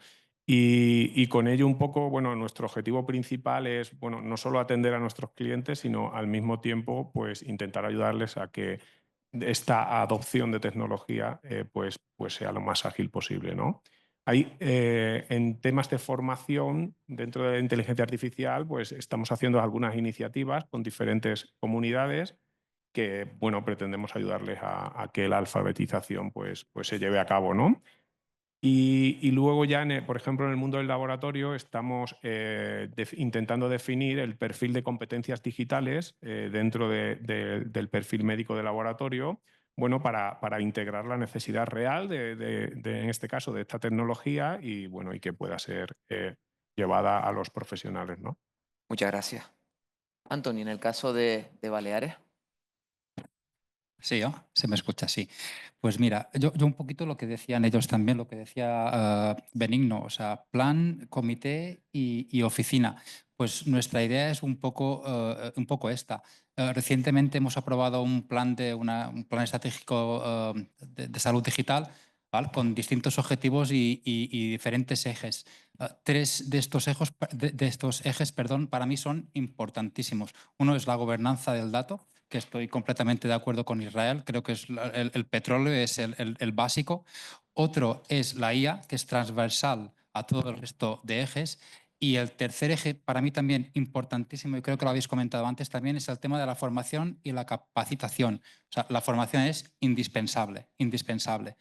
Y con ello un poco, bueno, nuestro objetivo principal es, bueno, no solo atender a nuestros clientes, sino al mismo tiempo, pues intentar ayudarles a que esta adopción de tecnología pues sea lo más ágil posible, ¿no? En temas de formación, dentro de la inteligencia artificial, pues estamos haciendo algunas iniciativas con diferentes comunidades que, bueno, pretendemos ayudarles a que la alfabetización pues se lleve a cabo, ¿no? Y luego ya, por ejemplo, en el mundo del laboratorio estamos intentando definir el perfil de competencias digitales dentro del perfil médico de laboratorio, bueno, para integrar la necesidad real en este caso, de esta tecnología y, bueno, y que pueda ser llevada a los profesionales, ¿no? Muchas gracias. Antonio, en el caso de Baleares. Sí, se me escucha, sí. Pues mira, yo un poquito lo que decían ellos también, lo que decía Benigno, o sea, plan, comité y oficina. Pues nuestra idea es un poco esta. Recientemente hemos aprobado un plan estratégico de salud digital, ¿vale? Con distintos objetivos y diferentes ejes. Tres de estos ejes, para mí son importantísimos. Uno es la gobernanza del dato, que estoy completamente de acuerdo con Israel, creo que es el petróleo es el básico. Otro es la IA, que es transversal a todo el resto de ejes. Y el tercer eje, para mí también importantísimo, y creo que lo habéis comentado antes también, es el tema de la formación y la capacitación. O sea, la formación es indispensable, indispensable.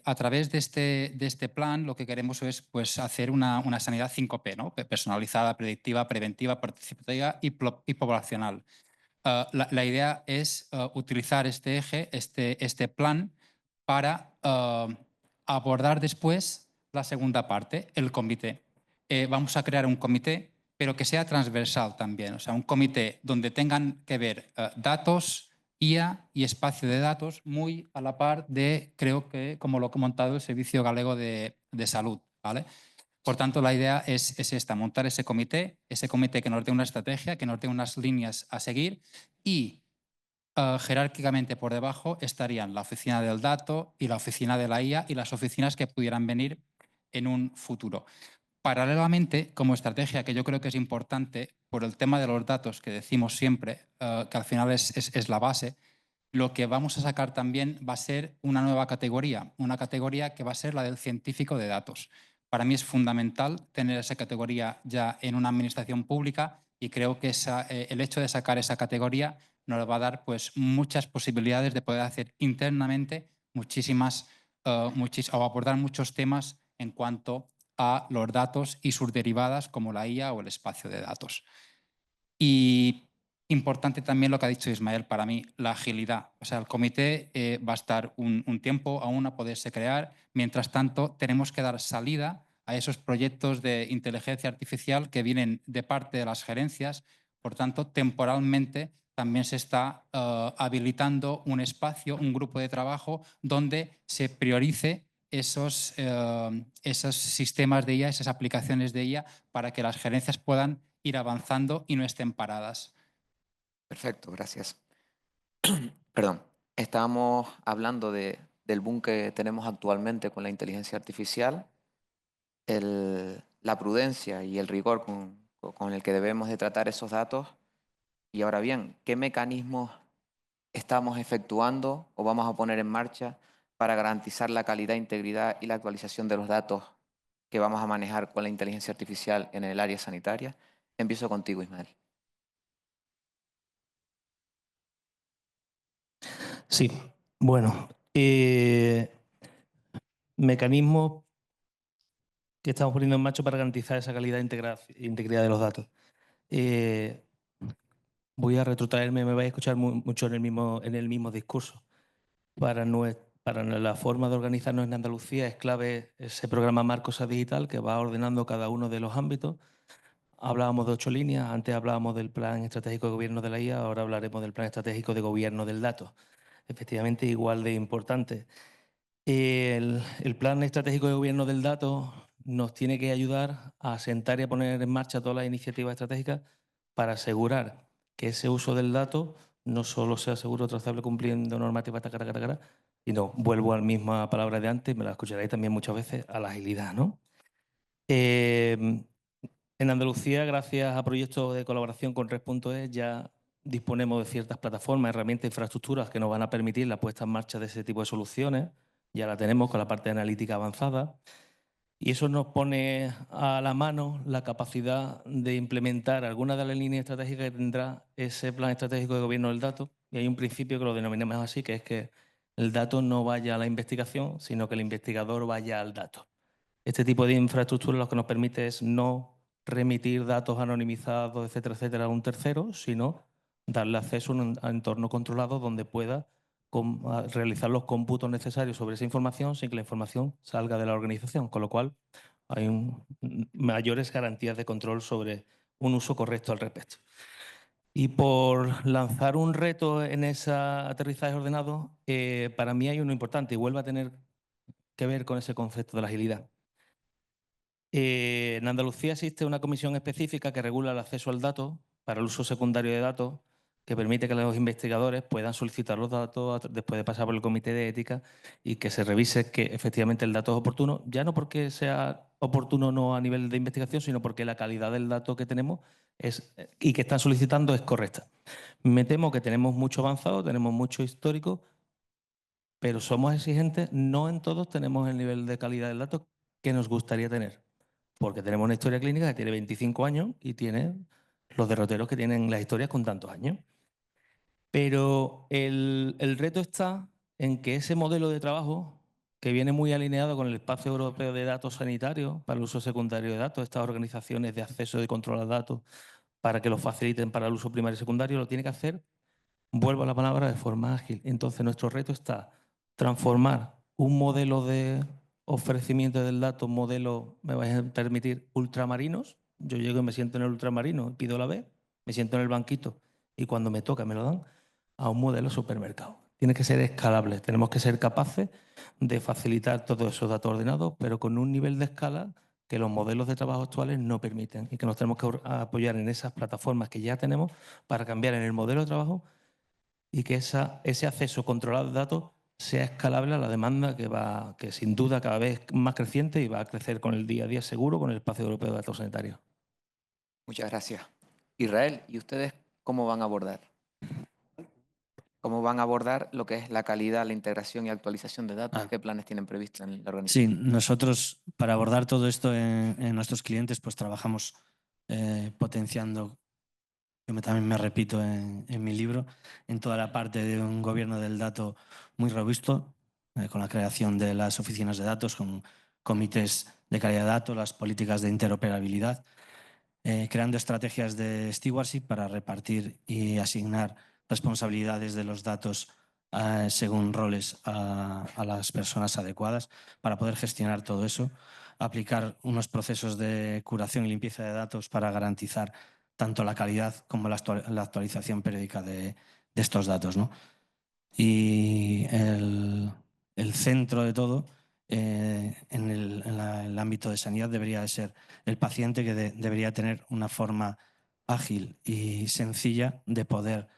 A través de este plan, lo que queremos es pues, hacer una sanidad 5P, ¿no? Personalizada, predictiva, preventiva, participativa y poblacional. La idea es utilizar este eje, este plan, para abordar después la segunda parte, el comité. Vamos a crear un comité, pero que sea transversal también, o sea, un comité donde tengan que ver datos, IA y espacio de datos muy a la par de, creo que, como lo ha comentado el Servicio Galego de Salud, ¿vale? Por tanto, la idea es esta, montar ese comité que nos dé una estrategia, que nos dé unas líneas a seguir y jerárquicamente por debajo estarían la oficina del dato y la oficina de la IA y las oficinas que pudieran venir en un futuro. Paralelamente, como estrategia que yo creo que es importante por el tema de los datos que decimos siempre, que al final es la base, lo que vamos a sacar también va a ser una nueva categoría, una categoría que va a ser la del científico de datos. Para mí es fundamental tener esa categoría ya en una administración pública y creo que el hecho de sacar esa categoría nos va a dar pues, muchas posibilidades de poder hacer internamente o abordar muchos temas en cuanto a los datos y sus derivadas como la IA o el espacio de datos. Y importante también lo que ha dicho Ismael para mí, la agilidad. O sea, el comité va a estar un tiempo aún a poderse crear. Mientras tanto, tenemos que dar salida a esos proyectos de inteligencia artificial que vienen de parte de las gerencias. Por tanto, temporalmente también se está habilitando un espacio, un grupo de trabajo donde se priorice esos sistemas de IA, esas aplicaciones de IA, para que las gerencias puedan ir avanzando y no estén paradas. Perfecto, gracias. Perdón, estábamos hablando del boom que tenemos actualmente con la inteligencia artificial, la prudencia y el rigor con el que debemos de tratar esos datos. Y ahora bien, ¿qué mecanismos estamos efectuando o vamos a poner en marcha para garantizar la calidad, integridad y la actualización de los datos que vamos a manejar con la inteligencia artificial en el área sanitaria? Empiezo contigo, Ismael. Sí, bueno, mecanismos que estamos poniendo en marcha para garantizar esa calidad e integridad de los datos. Voy a retrotraerme, me vais a escuchar mucho en el mismo discurso. Para la forma de organizarnos en Andalucía es clave ese programa Marcosa Digital que va ordenando cada uno de los ámbitos. hablábamos de 8 líneas, antes hablábamos del Plan Estratégico de Gobierno de la IA, ahora hablaremos del Plan Estratégico de Gobierno del Dato. Efectivamente, igual de importante. El Plan Estratégico de Gobierno del Dato nos tiene que ayudar a sentar y a poner en marcha todas las iniciativas estratégicas para asegurar que ese uso del dato no solo sea seguro, trazable, cumpliendo normativas, sino, vuelvo a la misma palabra de antes, me la escucharéis también muchas veces, a la agilidad, ¿no? En Andalucía, gracias a proyectos de colaboración con Red.es, ya disponemos de ciertas plataformas, herramientas, infraestructuras que nos van a permitir la puesta en marcha de ese tipo de soluciones. Ya la tenemos con la parte de analítica avanzada. Y eso nos pone a la mano la capacidad de implementar algunas de las líneas estratégicas que tendrá ese plan estratégico de gobierno del dato. Y hay un principio que lo denominamos así, que es que el dato no vaya a la investigación, sino que el investigador vaya al dato. Este tipo de infraestructura lo que nos permite es no remitir datos anonimizados, etcétera, a un tercero, sino darle acceso a un entorno controlado donde pueda realizar los cómputos necesarios sobre esa información sin que la información salga de la organización, con lo cual hay mayores garantías de control sobre un uso correcto al respecto. Y por lanzar un reto en ese aterrizaje ordenado, para mí hay uno importante y vuelve a tener que ver con ese concepto de la agilidad. En Andalucía existe una comisión específica que regula el acceso al dato para el uso secundario de datos, que permite que los investigadores puedan solicitar los datos después de pasar por el comité de ética y que se revise que efectivamente el dato es oportuno, ya no porque sea oportuno no a nivel de investigación, sino porque la calidad del dato que tenemos y que están solicitando es correcta. Me temo que tenemos mucho avanzado, tenemos mucho histórico, pero somos exigentes, no en todos tenemos el nivel de calidad del dato que nos gustaría tener. Porque tenemos una historia clínica que tiene 25 años y tiene los derroteros que tienen las historias con tantos años. Pero el reto está en que ese modelo de trabajo, que viene muy alineado con el Espacio Europeo de Datos Sanitarios para el uso secundario de datos, estas organizaciones de acceso y control a datos para que los faciliten para el uso primario y secundario, lo tiene que hacer, vuelvo a la palabra, de forma ágil. Entonces, nuestro reto está transformar un modelo de ofrecimiento del dato, modelo, me vais a permitir, ultramarinos. Yo llego y me siento en el ultramarino, pido la B, me siento en el banquito y cuando me toca me lo dan, a un modelo supermercado. Tiene que ser escalable, tenemos que ser capaces de facilitar todos esos datos ordenados, pero con un nivel de escala que los modelos de trabajo actuales no permiten y que nos tenemos que apoyar en esas plataformas que ya tenemos para cambiar en el modelo de trabajo y que ese acceso controlado de datos sea escalable a la demanda que sin duda cada vez más creciente y va a crecer con el día a día seguro con el Espacio Europeo de Datos Sanitarios. Muchas gracias. Israel, ¿y ustedes cómo van a abordar? ¿Cómo van a abordar lo que es la calidad, la integración y actualización de datos? ¿Qué planes tienen previstos en la organización? Sí, nosotros para abordar todo esto en nuestros clientes pues trabajamos potenciando, yo también me repito en mi libro, en toda la parte de un gobierno del dato muy robusto, con la creación de las oficinas de datos, con comités de calidad de datos, las políticas de interoperabilidad, creando estrategias de stewardship para repartir y asignar responsabilidades de los datos según roles a las personas adecuadas para poder gestionar todo eso, aplicar unos procesos de curación y limpieza de datos para garantizar tanto la calidad como la actualización periódica de estos datos, ¿no? Y el centro de todo en el ámbito de sanidad debería de ser el paciente, que debería tener una forma ágil y sencilla de poder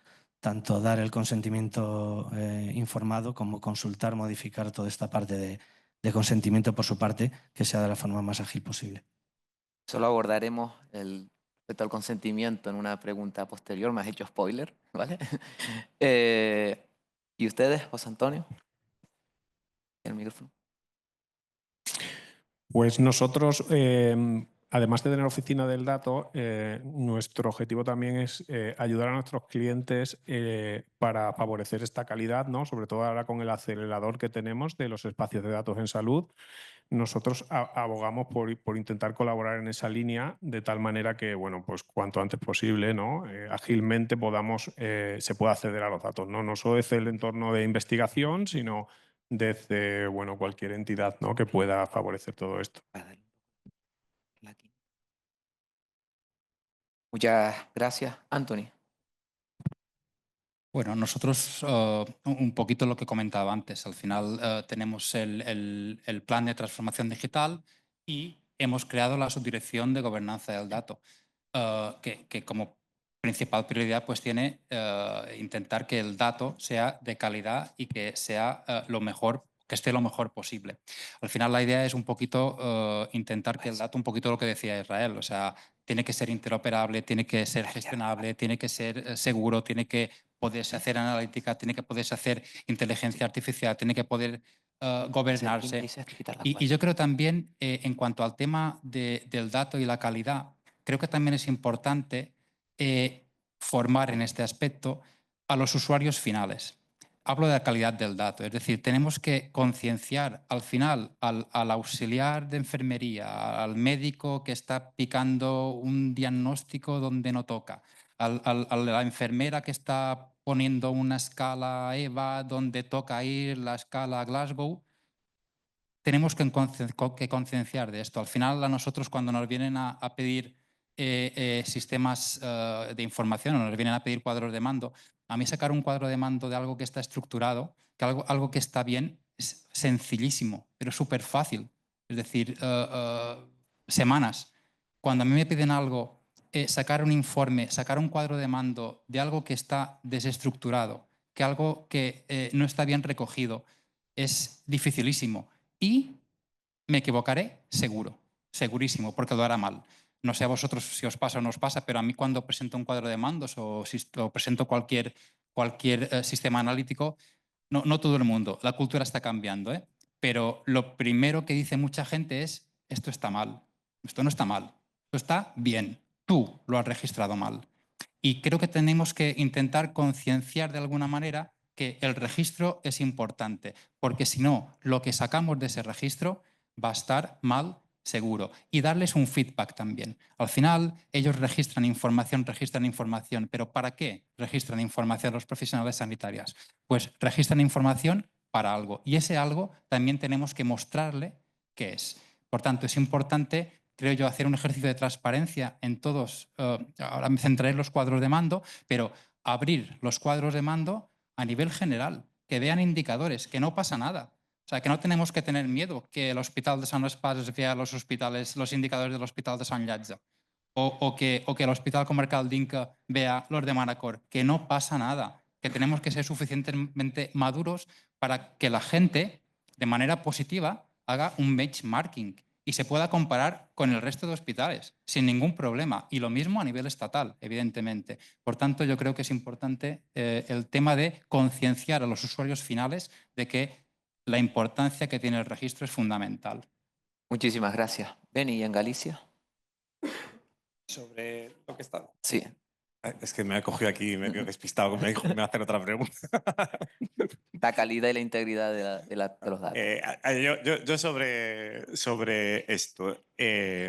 tanto dar el consentimiento informado como consultar, modificar toda esta parte de consentimiento por su parte, que sea de la forma más ágil posible. Solo abordaremos respecto al consentimiento en una pregunta posterior, me has hecho spoiler, ¿vale? ¿Y ustedes, José Antonio? El micrófono. Pues nosotros, además de tener oficina del dato, nuestro objetivo también es ayudar a nuestros clientes para favorecer esta calidad, ¿no? Sobre todo ahora con el acelerador que tenemos de los espacios de datos en salud. Nosotros abogamos por intentar colaborar en esa línea de tal manera que, bueno, pues cuanto antes posible, ¿no? Ágilmente se pueda acceder a los datos, ¿no? No solo desde el entorno de investigación, sino desde, bueno, cualquier entidad, ¿no? Que pueda favorecer todo esto. Muchas gracias, Anthony. Bueno, nosotros un poquito lo que comentaba antes. Al final tenemos el plan de transformación digital y hemos creado la subdirección de gobernanza del dato, que como principal prioridad pues tiene intentar que el dato sea de calidad y que sea que esté lo mejor posible. Al final la idea es un poquito intentar que el dato, un poquito lo que decía Israel, o sea, tiene que ser interoperable, tiene que ser gestionable, tiene que ser seguro, tiene que poderse hacer analítica, tiene que poderse hacer inteligencia artificial, tiene que poder gobernarse. Y yo creo también, en cuanto al tema del dato y la calidad, creo que también es importante formar en este aspecto a los usuarios finales. Hablo de la calidad del dato, es decir, tenemos que concienciar al final al auxiliar de enfermería, al médico que está picando un diagnóstico donde no toca, a la enfermera que está poniendo una escala EVA donde toca ir la escala Glasgow. Tenemos que concienciar de esto. Al final, a nosotros cuando nos vienen a pedir sistemas de información o nos vienen a pedir cuadros de mando, a mí sacar un cuadro de mando de algo que está estructurado, que algo que está bien, es sencillísimo, pero súper fácil. Es decir, semanas. Cuando a mí me piden algo, sacar un informe, sacar un cuadro de mando de algo que está desestructurado, que algo que no está bien recogido, es dificilísimo. Y me equivocaré seguro, segurísimo, porque lo hará mal. No sé a vosotros si os pasa o no os pasa, pero a mí cuando presento un cuadro de mandos o presento cualquier sistema analítico, no todo el mundo, la cultura está cambiando, pero lo primero que dice mucha gente es, esto está mal, esto no está mal, esto está bien, tú lo has registrado mal. Y creo que tenemos que intentar concienciar de alguna manera que el registro es importante, porque si no, lo que sacamos de ese registro va a estar mal seguro. Y darles un feedback también. Al final, ellos registran información, pero ¿para qué registran información los profesionales sanitarios? Pues registran información para algo. Y ese algo también tenemos que mostrarle qué es. Por tanto, es importante, creo yo, hacer un ejercicio de transparencia en todos. Ahora me centraré en los cuadros de mando, pero abrir los cuadros de mando a nivel general, que vean indicadores, que no pasa nada. O sea, que no tenemos que tener miedo que el Hospital de Sant Espàs vea los indicadores del Hospital de Sant Llàtzer o que el Hospital Comarcal d'Inca vea los de Manacor, que no pasa nada, que tenemos que ser suficientemente maduros para que la gente, de manera positiva, haga un benchmarking y se pueda comparar con el resto de hospitales sin ningún problema. Y lo mismo a nivel estatal, evidentemente. Por tanto, yo creo que es importante el tema de concienciar a los usuarios finales de que la importancia que tiene el registro es fundamental. Muchísimas gracias. Beni, ¿y en Galicia? Sobre lo que está. Sí. Es que me ha cogido aquí, me he quedado despistado, me dijo que me va a hacer otra pregunta. La calidad y la integridad de los datos. Yo sobre esto,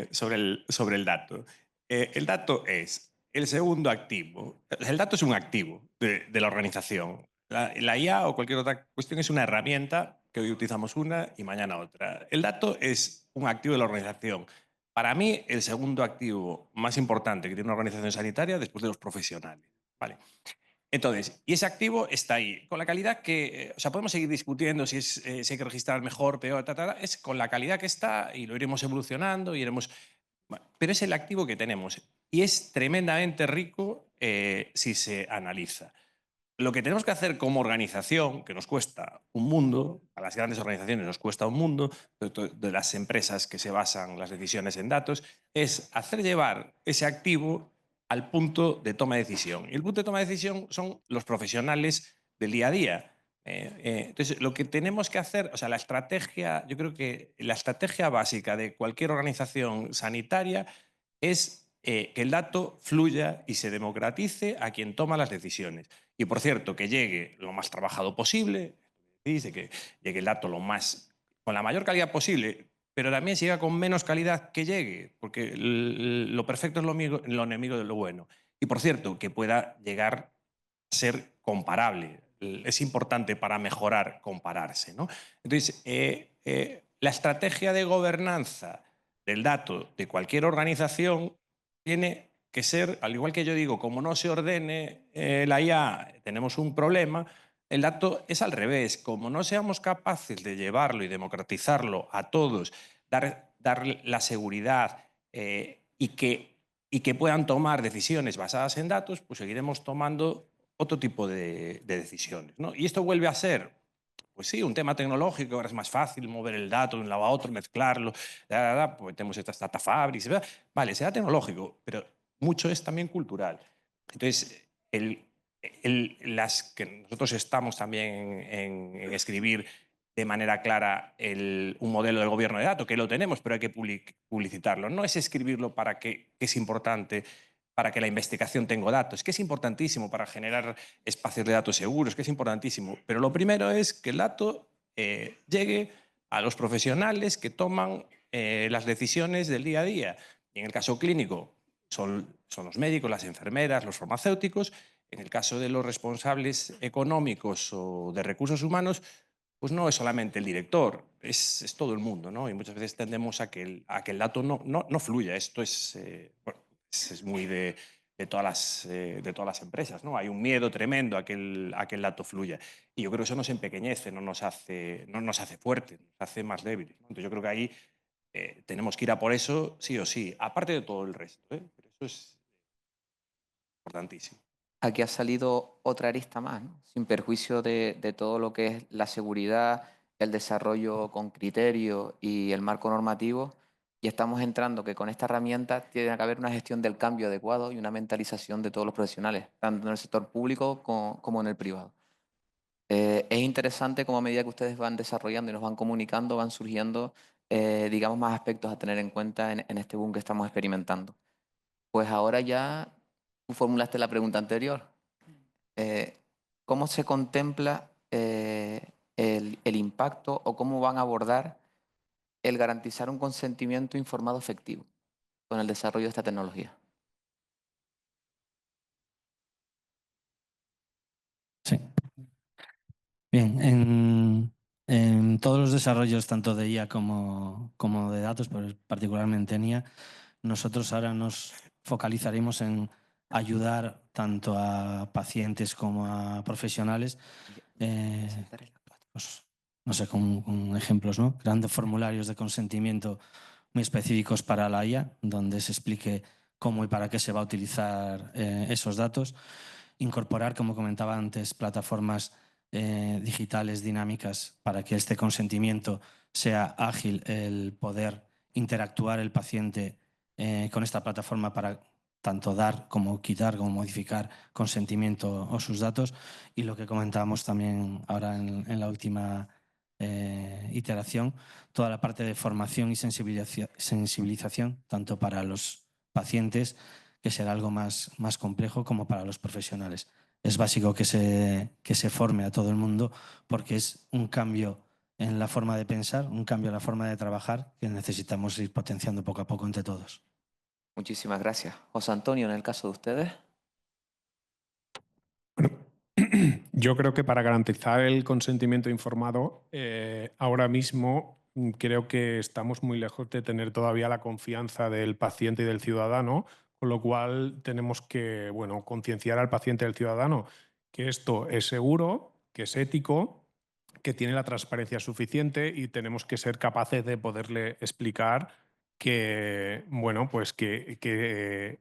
sobre el dato. El dato es el segundo activo. El dato es un activo de la organización. La IA o cualquier otra cuestión es una herramienta que hoy utilizamos una y mañana otra. El dato es un activo de la organización. Para mí, el segundo activo más importante que tiene una organización sanitaria después de los profesionales. ¿Vale? Entonces, y ese activo está ahí, con la calidad que, o sea, podemos seguir discutiendo si hay que registrar mejor, peor, es con la calidad que está y lo iremos evolucionando, bueno, pero es el activo que tenemos y es tremendamente rico si se analiza. Lo que tenemos que hacer como organización, que nos cuesta un mundo, a las grandes organizaciones nos cuesta un mundo, de las empresas que se basan las decisiones en datos, es hacer llevar ese activo al punto de toma de decisión. Y el punto de toma de decisión son los profesionales del día a día. Entonces, lo que tenemos que hacer, o sea, la estrategia, yo creo que la estrategia básica de cualquier organización sanitaria es que el dato fluya y se democratice a quien toma las decisiones. Y, por cierto, que llegue lo más trabajado posible, dice que llegue el dato con la mayor calidad posible, pero también si llega con menos calidad que llegue, porque lo perfecto es lo enemigo de lo bueno. Y, por cierto, que pueda llegar a ser comparable. Es importante para mejorar compararse, ¿no? Entonces, la estrategia de gobernanza del dato de cualquier organización tiene que ser, al igual que yo digo, como no se ordene la IA, tenemos un problema. El dato es al revés. Como no seamos capaces de llevarlo y democratizarlo a todos, dar la seguridad y que puedan tomar decisiones basadas en datos, pues seguiremos tomando otro tipo de decisiones, ¿no? Y esto vuelve a ser, pues sí, un tema tecnológico. Ahora es más fácil mover el dato de un lado a otro, mezclarlo, pues tenemos estas data fabrics, ¿verdad? Vale, será tecnológico, pero mucho es también cultural. Entonces, las que nosotros estamos también en escribir de manera clara un modelo del gobierno de datos, que lo tenemos, pero hay que publicitarlo. No es escribirlo para que es importante para que la investigación tenga datos, que es importantísimo para generar espacios de datos seguros, que es importantísimo. Pero lo primero es que el dato llegue a los profesionales que toman las decisiones del día a día. Y en el caso clínico son los médicos, las enfermeras, los farmacéuticos. En el caso de los responsables económicos o de recursos humanos, pues no es solamente el director, es todo el mundo, ¿no? Y muchas veces tendemos a que el dato no fluya. Esto es, bueno, es muy de todas las empresas, ¿no? Hay un miedo tremendo a que el dato fluya. Y yo creo que eso nos empequeñece, no nos hace fuertes, nos hace más débiles, ¿no? Entonces yo creo que ahí tenemos que ir a por eso sí o sí, aparte de todo el resto, ¿eh? Pero eso es importantísimo. Aquí ha salido otra arista más, ¿no? Sin perjuicio de todo lo que es la seguridad, el desarrollo con criterio y el marco normativo. Y estamos entrando que con esta herramienta tiene que haber una gestión del cambio adecuado y una mentalización de todos los profesionales, tanto en el sector público como en el privado. Es interesante cómo a medida que ustedes van desarrollando y nos van comunicando, van surgiendo, digamos, más aspectos a tener en cuenta en este boom que estamos experimentando. Pues ahora ya tú formulaste la pregunta anterior. ¿Cómo se contempla el impacto o cómo van a abordar el garantizar un consentimiento informado efectivo con el desarrollo de esta tecnología? Sí. Bien, en todos los desarrollos, tanto de IA como de datos, pero particularmente en IA, nosotros ahora nos focalizaremos en ayudar tanto a pacientes como a profesionales, pues, no sé, con ejemplos, ¿no? Creando formularios de consentimiento muy específicos para la IA, donde se explique cómo y para qué se va a utilizar esos datos. Incorporar, como comentaba antes, plataformas digitales dinámicas para que este consentimiento sea ágil, el poder interactuar el paciente con esta plataforma para tanto dar como quitar, como modificar consentimiento o sus datos. Y lo que comentábamos también ahora en la última iteración, toda la parte de formación y sensibilización, tanto para los pacientes, que será algo más complejo, como para los profesionales. Es básico que se forme a todo el mundo, porque es un cambio en la forma de pensar, un cambio en la forma de trabajar que necesitamos ir potenciando poco a poco entre todos. Muchísimas gracias. José Antonio, en el caso de ustedes. Bueno, yo creo que para garantizar el consentimiento informado, ahora mismo creo que estamos muy lejos de tener todavía la confianza del paciente y del ciudadano, con lo cual tenemos que, bueno, concienciar al paciente y al ciudadano que esto es seguro, que es ético, que tiene la transparencia suficiente, y tenemos que ser capaces de poderle explicar que, bueno, pues qué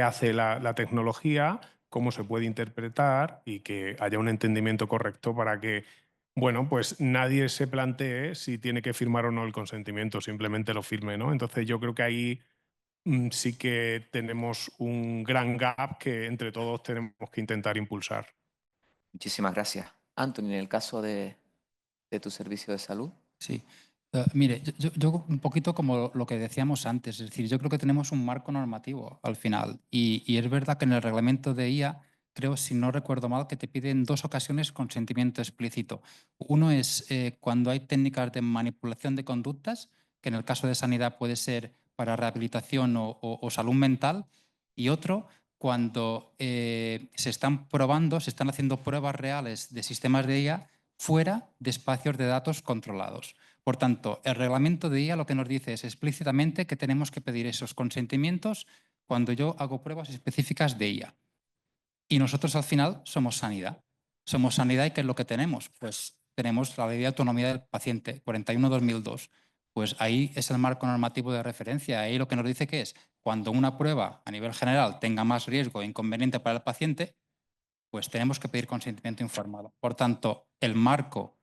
hace la tecnología, cómo se puede interpretar, y que haya un entendimiento correcto para que, bueno, pues nadie se plantee si tiene que firmar o no el consentimiento, simplemente lo firme, ¿no? Entonces yo creo que ahí sí que tenemos un gran gap que entre todos tenemos que intentar impulsar. Muchísimas gracias. Anthony, en el caso de tu servicio de salud. Sí. Mire, yo un poquito como lo que decíamos antes, es decir, yo creo que tenemos un marco normativo al final y es verdad que en el reglamento de IA, creo, si no recuerdo mal, que te piden en 2 ocasiones consentimiento explícito. Uno es cuando hay técnicas de manipulación de conductas, que en el caso de sanidad puede ser para rehabilitación o salud mental, y otro cuando se están haciendo pruebas reales de sistemas de IA fuera de espacios de datos controlados. Por tanto, el reglamento de IA lo que nos dice es explícitamente que tenemos que pedir esos consentimientos cuando yo hago pruebas específicas de IA. Y nosotros al final somos sanidad. Somos sanidad y ¿qué es lo que tenemos? Pues tenemos la Ley de Autonomía del Paciente, 41/2002. Pues ahí es el marco normativo de referencia. Ahí lo que nos dice que es cuando una prueba a nivel general tenga más riesgo e inconveniente para el paciente, pues tenemos que pedir consentimiento informado. Por tanto, el marco,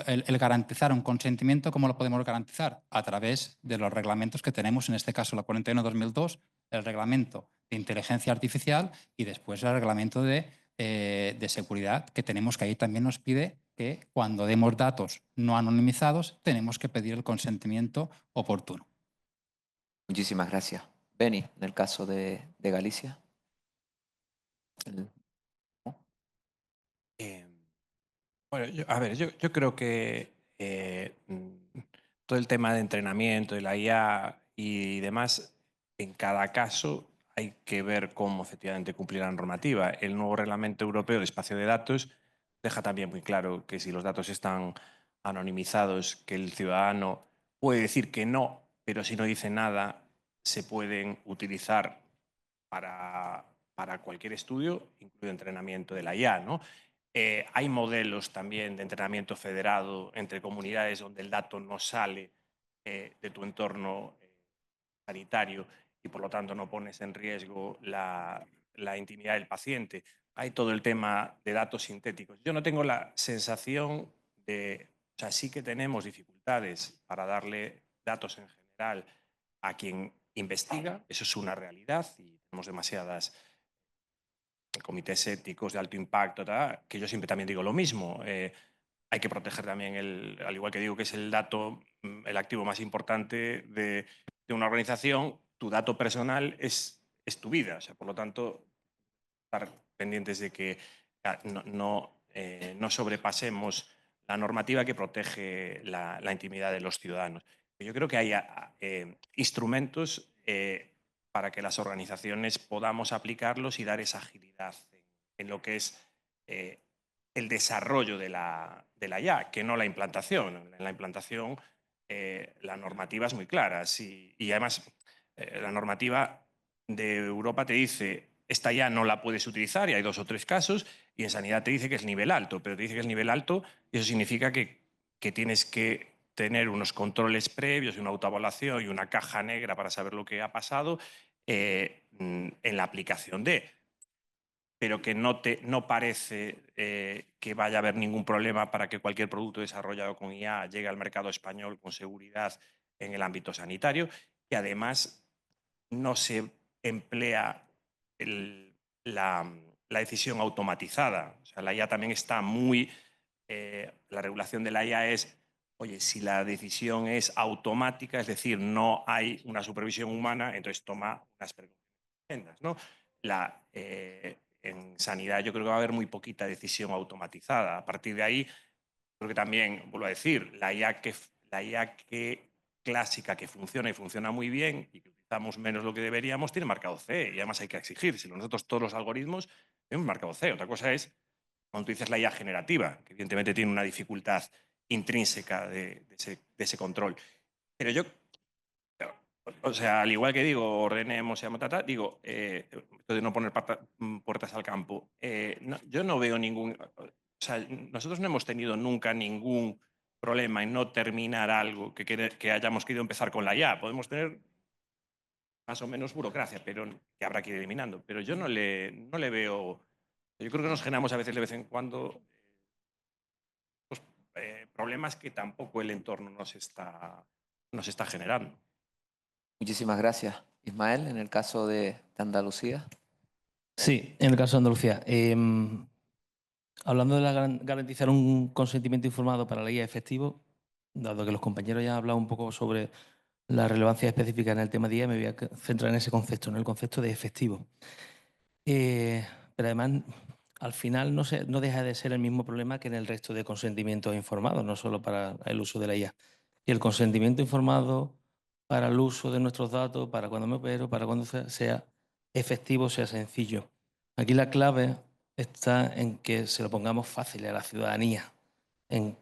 el garantizar un consentimiento, ¿cómo lo podemos garantizar? A través de los reglamentos que tenemos, en este caso la 41/2002, el reglamento de inteligencia artificial y después el reglamento de seguridad, que tenemos, que ahí también nos pide que cuando demos datos no anonimizados tenemos que pedir el consentimiento oportuno. Muchísimas gracias. Beni, en el caso de Galicia. Bueno, yo creo que todo el tema de entrenamiento de la IA y demás, en cada caso hay que ver cómo efectivamente cumplir la normativa. El nuevo Reglamento Europeo de Espacio de Datos deja también muy claro que si los datos están anonimizados, que el ciudadano puede decir que no, pero si no dice nada, se pueden utilizar para cualquier estudio, incluido entrenamiento de la IA, ¿no? Hay modelos también de entrenamiento federado entre comunidades donde el dato no sale de tu entorno sanitario y por lo tanto no pones en riesgo la intimidad del paciente. Hay todo el tema de datos sintéticos. Yo no tengo la sensación de, o sea, sí que tenemos dificultades para darle datos en general a quien investiga, eso es una realidad y tenemos demasiadas comités éticos de alto impacto, que yo siempre también digo lo mismo. Hay que proteger también, al igual que digo que es el dato, el activo más importante de una organización, tu dato personal es tu vida. O sea, por lo tanto, estar pendientes de que no sobrepasemos la normativa que protege la intimidad de los ciudadanos. Yo creo que hay instrumentos para que las organizaciones podamos aplicarlos y dar esa agilidad en lo que es el desarrollo de la IA, que no la implantación. En la implantación la normativa es muy clara y además la normativa de Europa te dice esta IA no la puedes utilizar y hay 2 o 3 casos y en sanidad te dice que es nivel alto, pero te dice que es nivel alto y eso significa que tienes que tener unos controles previos y una autoevaluación y una caja negra para saber lo que ha pasado en la aplicación de, pero que no parece que vaya a haber ningún problema para que cualquier producto desarrollado con IA llegue al mercado español con seguridad en el ámbito sanitario, que además no se emplea la decisión automatizada. O sea, la IA también está muy... la regulación de la IA es, oye, si la decisión es automática, es decir, no hay una supervisión humana, entonces toma unas precauciones, ¿no? En sanidad yo creo que va a haber muy poquita decisión automatizada. A partir de ahí, creo que también, vuelvo a decir, la IA clásica que funciona y funciona muy bien y que utilizamos menos lo que deberíamos, tiene marcado C y además hay que exigir. Si nosotros todos los algoritmos tenemos marcado C. Otra cosa es cuando tú dices la IA generativa, que evidentemente tiene una dificultad intrínseca de ese control. Pero yo, o sea, al igual que digo, ordenemos, digo, esto de no poner puertas al campo, yo no veo ningún... O sea, nosotros no hemos tenido nunca ningún problema en no terminar algo que hayamos querido empezar con la IA. Podemos tener más o menos burocracia, pero que habrá que ir eliminando. Pero yo no le veo... Yo creo que nos generamos a veces de vez en cuando problemas que tampoco el entorno nos está generando. Muchísimas gracias. Ismael, en el caso de Andalucía. Sí, en el caso de Andalucía. Hablando de garantizar un consentimiento informado para la IA efectivo, dado que los compañeros ya han hablado un poco sobre la relevancia específica en el tema de IA, me voy a centrar en ese concepto, en el concepto de efectivo. Pero además, al final no deja de ser el mismo problema que en el resto de consentimientos informados, no solo para el uso de la IA. Y el consentimiento informado para el uso de nuestros datos, para cuando me opero, para cuando sea efectivo, sea sencillo. Aquí la clave está en que se lo pongamos fácil a la ciudadanía, en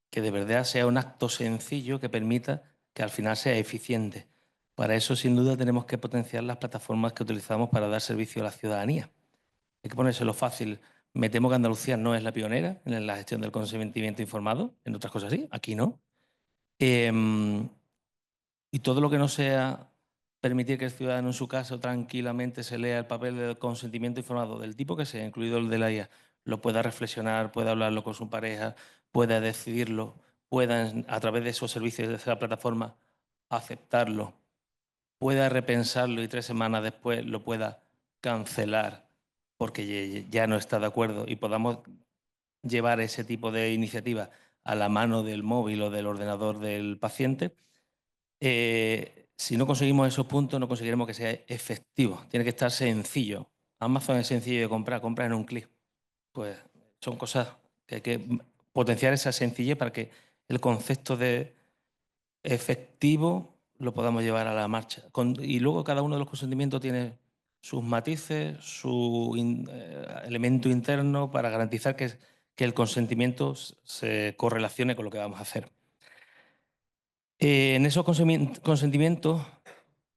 que de verdad sea un acto sencillo que permita que al final sea eficiente. Para eso, sin duda, tenemos que potenciar las plataformas que utilizamos para dar servicio a la ciudadanía. Hay que ponérselo fácil. Me temo que Andalucía no es la pionera en la gestión del consentimiento informado, en otras cosas sí, aquí no. Y todo lo que no sea permitir que el ciudadano en su casa tranquilamente se lea el papel del consentimiento informado del tipo que sea, incluido el de la IA, lo pueda reflexionar, pueda hablarlo con su pareja, pueda decidirlo, pueda a través de esos servicios de esa plataforma aceptarlo, pueda repensarlo y 3 semanas después lo pueda cancelar porque ya no está de acuerdo y podamos llevar ese tipo de iniciativa a la mano del móvil o del ordenador del paciente. Si no conseguimos esos puntos, no conseguiremos que sea efectivo. Tiene que estar sencillo. Amazon es sencillo de comprar, compra en un clic. Pues son cosas que hay que potenciar esa sencillez para que el concepto de efectivo lo podamos llevar a la marcha. Y luego cada uno de los consentimientos tiene sus matices, su elemento interno para garantizar que el consentimiento se correlacione con lo que vamos a hacer. En esos consentimientos,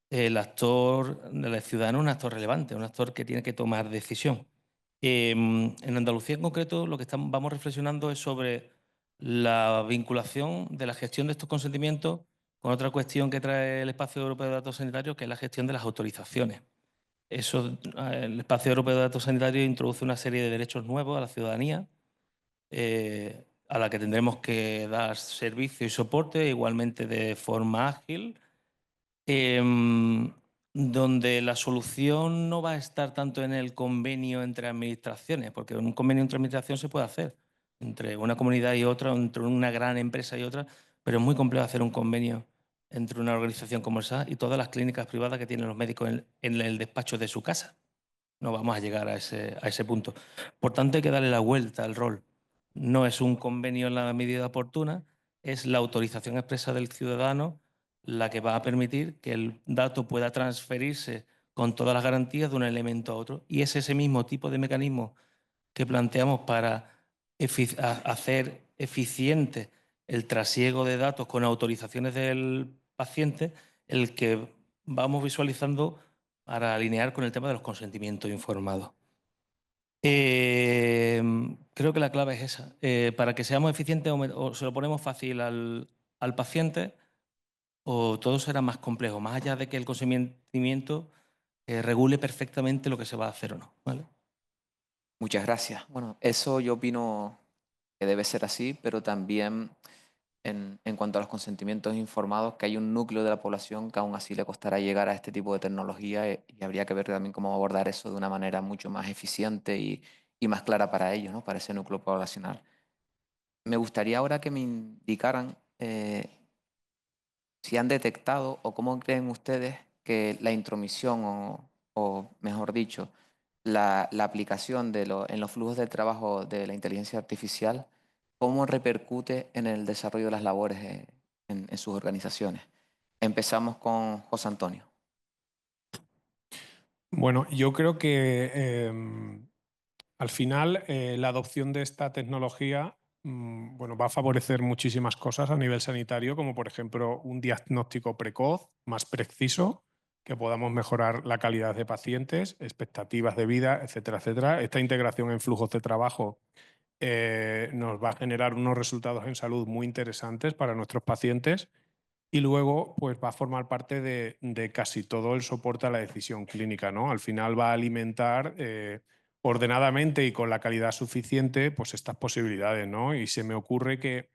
el ciudadano es un actor relevante, un actor que tiene que tomar decisión. En Andalucía en concreto lo que vamos reflexionando es sobre la vinculación de la gestión de estos consentimientos con otra cuestión que trae el Espacio Europeo de Datos Sanitarios, que es la gestión de las autorizaciones. El Espacio Europeo de Datos Sanitarios introduce una serie de derechos nuevos a la ciudadanía, a la que tendremos que dar servicio y soporte igualmente de forma ágil, donde la solución no va a estar tanto en el convenio entre administraciones, porque un convenio entre administraciones se puede hacer entre una comunidad y otra, entre una gran empresa y otra, pero es muy complejo hacer un convenio entre una organización como esa y todas las clínicas privadas que tienen los médicos en el despacho de su casa. No vamos a llegar a ese punto. Por tanto, hay que darle la vuelta al rol. No es un convenio en la medida oportuna, es la autorización expresa del ciudadano la que va a permitir que el dato pueda transferirse con todas las garantías de un elemento a otro. Y es ese mismo tipo de mecanismo que planteamos para hacer eficiente el trasiego de datos con autorizaciones del paciente, el que vamos visualizando para alinear con el tema de los consentimientos informados. Creo que la clave es esa. Para que seamos eficientes o se lo ponemos fácil al paciente o todo será más complejo, más allá de que el consentimiento regule perfectamente lo que se va a hacer o no. ¿Vale? Muchas gracias. Bueno, eso yo opino que debe ser así, pero también en cuanto a los consentimientos informados, que hay un núcleo de la población que aún así le costará llegar a este tipo de tecnología y habría que ver también cómo abordar eso de una manera mucho más eficiente y más clara para ellos, ¿no? Para ese núcleo poblacional. Me gustaría ahora que me indicaran si han detectado o cómo creen ustedes que la intromisión o mejor dicho, la aplicación en los flujos de trabajo de la inteligencia artificial, cómo repercute en el desarrollo de las labores en sus organizaciones. Empezamos con José Antonio. Bueno, yo creo que al final la adopción de esta tecnología bueno, va a favorecer muchísimas cosas a nivel sanitario, como por ejemplo un diagnóstico precoz, más preciso, que podamos mejorar la calidad de pacientes, expectativas de vida, etcétera, etcétera. Esta integración en flujos de trabajo nos va a generar unos resultados en salud muy interesantes para nuestros pacientes y luego pues, va a formar parte de casi todo el soporte a la decisión clínica, ¿no? Al final va a alimentar ordenadamente y con la calidad suficiente pues, estas posibilidades, ¿no? Y se me ocurre que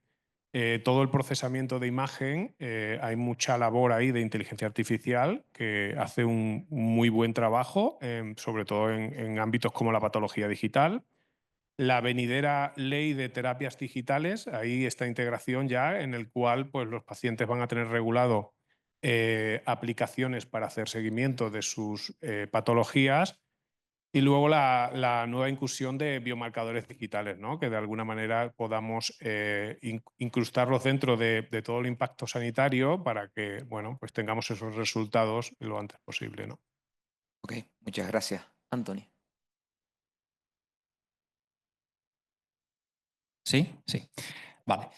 todo el procesamiento de imagen, hay mucha labor ahí de inteligencia artificial que hace un muy buen trabajo, sobre todo en ámbitos como la patología digital. La venidera ley de terapias digitales, ahí esta integración ya en el cual pues, los pacientes van a tener regulado aplicaciones para hacer seguimiento de sus patologías y luego la nueva inclusión de biomarcadores digitales, ¿no? Que de alguna manera podamos incrustarlos dentro de todo el impacto sanitario para que bueno, pues tengamos esos resultados lo antes posible, ¿no? Ok, muchas gracias. Anthony. ¿Sí? Sí. Vale.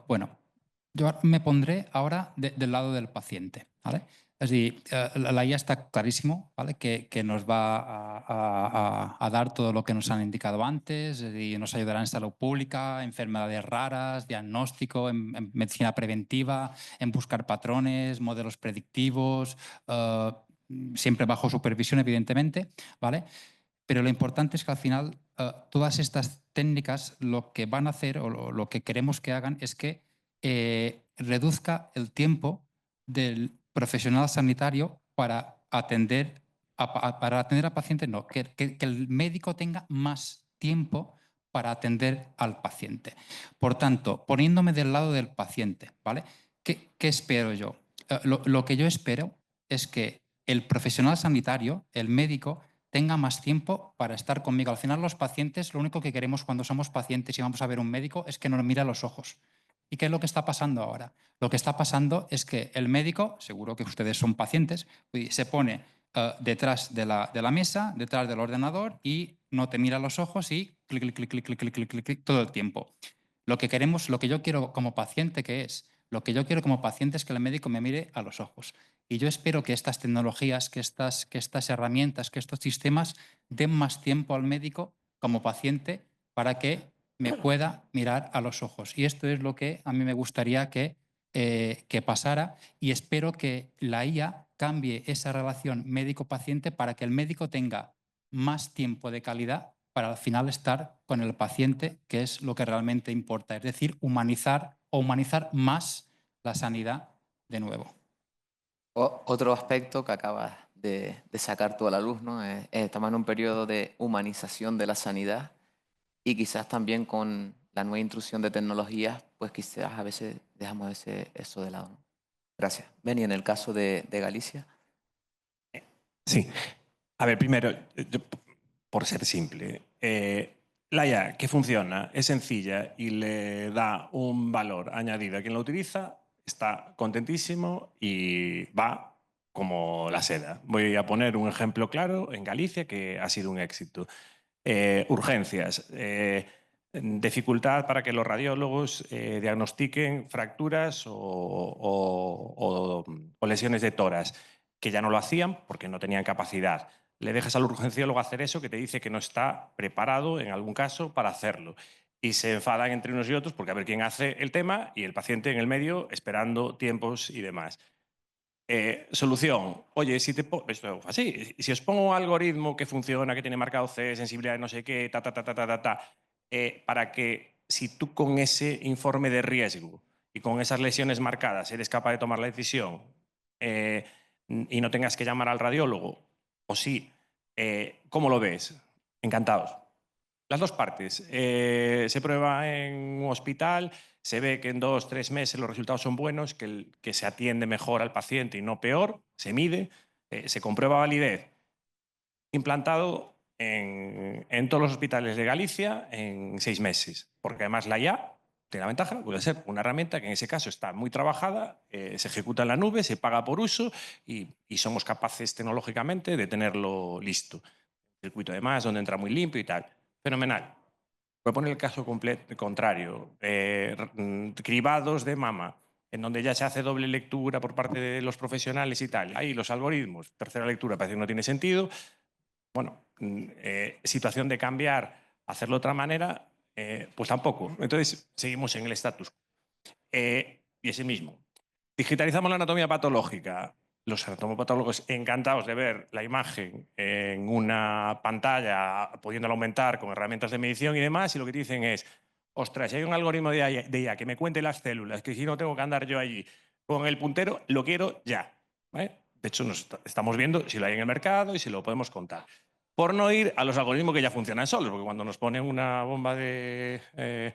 Bueno, yo me pondré ahora del lado del paciente, ¿vale? Es decir, la IA está clarísimo, ¿vale? que nos va a dar todo lo que nos han indicado antes, es decir, nos ayudará en salud pública, enfermedades raras, diagnóstico, en medicina preventiva, en buscar patrones, modelos predictivos, siempre bajo supervisión, evidentemente, ¿vale? Pero lo importante es que al final todas estas técnicas lo que van a hacer o lo que queremos que hagan es que reduzca el tiempo del profesional sanitario para atender a pacientes, no, que el médico tenga más tiempo para atender al paciente. Por tanto, poniéndome del lado del paciente, ¿vale? ¿Qué espero yo? Lo que yo espero es que el profesional sanitario, el médico, tenga más tiempo para estar conmigo. Al final, los pacientes, lo único que queremos cuando somos pacientes y vamos a ver un médico es que nos mire a los ojos. ¿Y qué es lo que está pasando ahora? Lo que está pasando es que el médico, seguro que ustedes son pacientes, se pone detrás de la mesa, detrás del ordenador y no te mira a los ojos y clic, clic, clic, clic, clic, clic, clic, clic, clic, todo el tiempo. Lo que queremos, lo que yo quiero como paciente, ¿qué es? Lo que yo quiero como paciente es que el médico me mire a los ojos. Y yo espero que estas tecnologías, que estas herramientas, que estos sistemas den más tiempo al médico como paciente para que me pueda mirar a los ojos. Y esto es lo que a mí me gustaría que pasara, y espero que la IA cambie esa relación médico-paciente para que el médico tenga más tiempo de calidad para al final estar con el paciente, que es lo que realmente importa. Es decir, humanizar más la sanidad de nuevo. Otro aspecto que acabas de sacar tú a la luz, ¿no? Estamos en un periodo de humanización de la sanidad y quizás también con la nueva intrusión de tecnologías, pues quizás a veces dejamos eso de lado, ¿no? Gracias. Beni, en el caso de Galicia. Sí. A ver, primero, por ser simple, la IA que funciona, es sencilla y le da un valor añadido a quien la utiliza, está contentísimo y va como la seda. Voy a poner un ejemplo claro en Galicia que ha sido un éxito. Urgencias. Dificultad para que los radiólogos diagnostiquen fracturas o lesiones de tórax, que ya no lo hacían porque no tenían capacidad. Le dejas al urgenciólogo hacer eso, que te dice que no está preparado, en algún caso, para hacerlo. Y se enfadan entre unos y otros porque a ver quién hace el tema y el paciente en el medio esperando tiempos y demás. Solución. Oye, si esto así, si os pongo un algoritmo que funciona, que tiene marcado C, sensibilidad de no sé qué, para que si tú con ese informe de riesgo y con esas lesiones marcadas eres capaz de tomar la decisión y no tengas que llamar al radiólogo, o sí, ¿cómo lo ves? Encantados. Las dos partes. Se prueba en un hospital, se ve que en 2 o 3 meses los resultados son buenos, que se atiende mejor al paciente y no peor, se mide, se comprueba validez. Implantado en todos los hospitales de Galicia en 6 meses, porque además la IA tiene la ventaja, puede ser una herramienta que en ese caso está muy trabajada, se ejecuta en la nube, se paga por uso y somos capaces tecnológicamente de tenerlo listo. Circuito además donde entra muy limpio y tal. Fenomenal. Voy a poner el caso contrario. Cribados de mama, en donde ya se hace doble lectura por parte de los profesionales y tal. Ahí los algoritmos, tercera lectura, parece que no tiene sentido. Bueno, situación de cambiar, hacerlo de otra manera, pues tampoco. Entonces, seguimos en el status. Y es el mismo. Digitalizamos la anatomía patológica. Los anatomopatólogos encantados de ver la imagen en una pantalla, pudiéndola aumentar con herramientas de medición y demás, y lo que te dicen es, ostras, si hay un algoritmo de IA que me cuente las células, que si no tengo que andar yo allí con el puntero, lo quiero ya. ¿Vale? De hecho, nos estamos viendo si lo hay en el mercado y si lo podemos contar. Por no ir a los algoritmos que ya funcionan solos, porque cuando nos ponen una bomba de...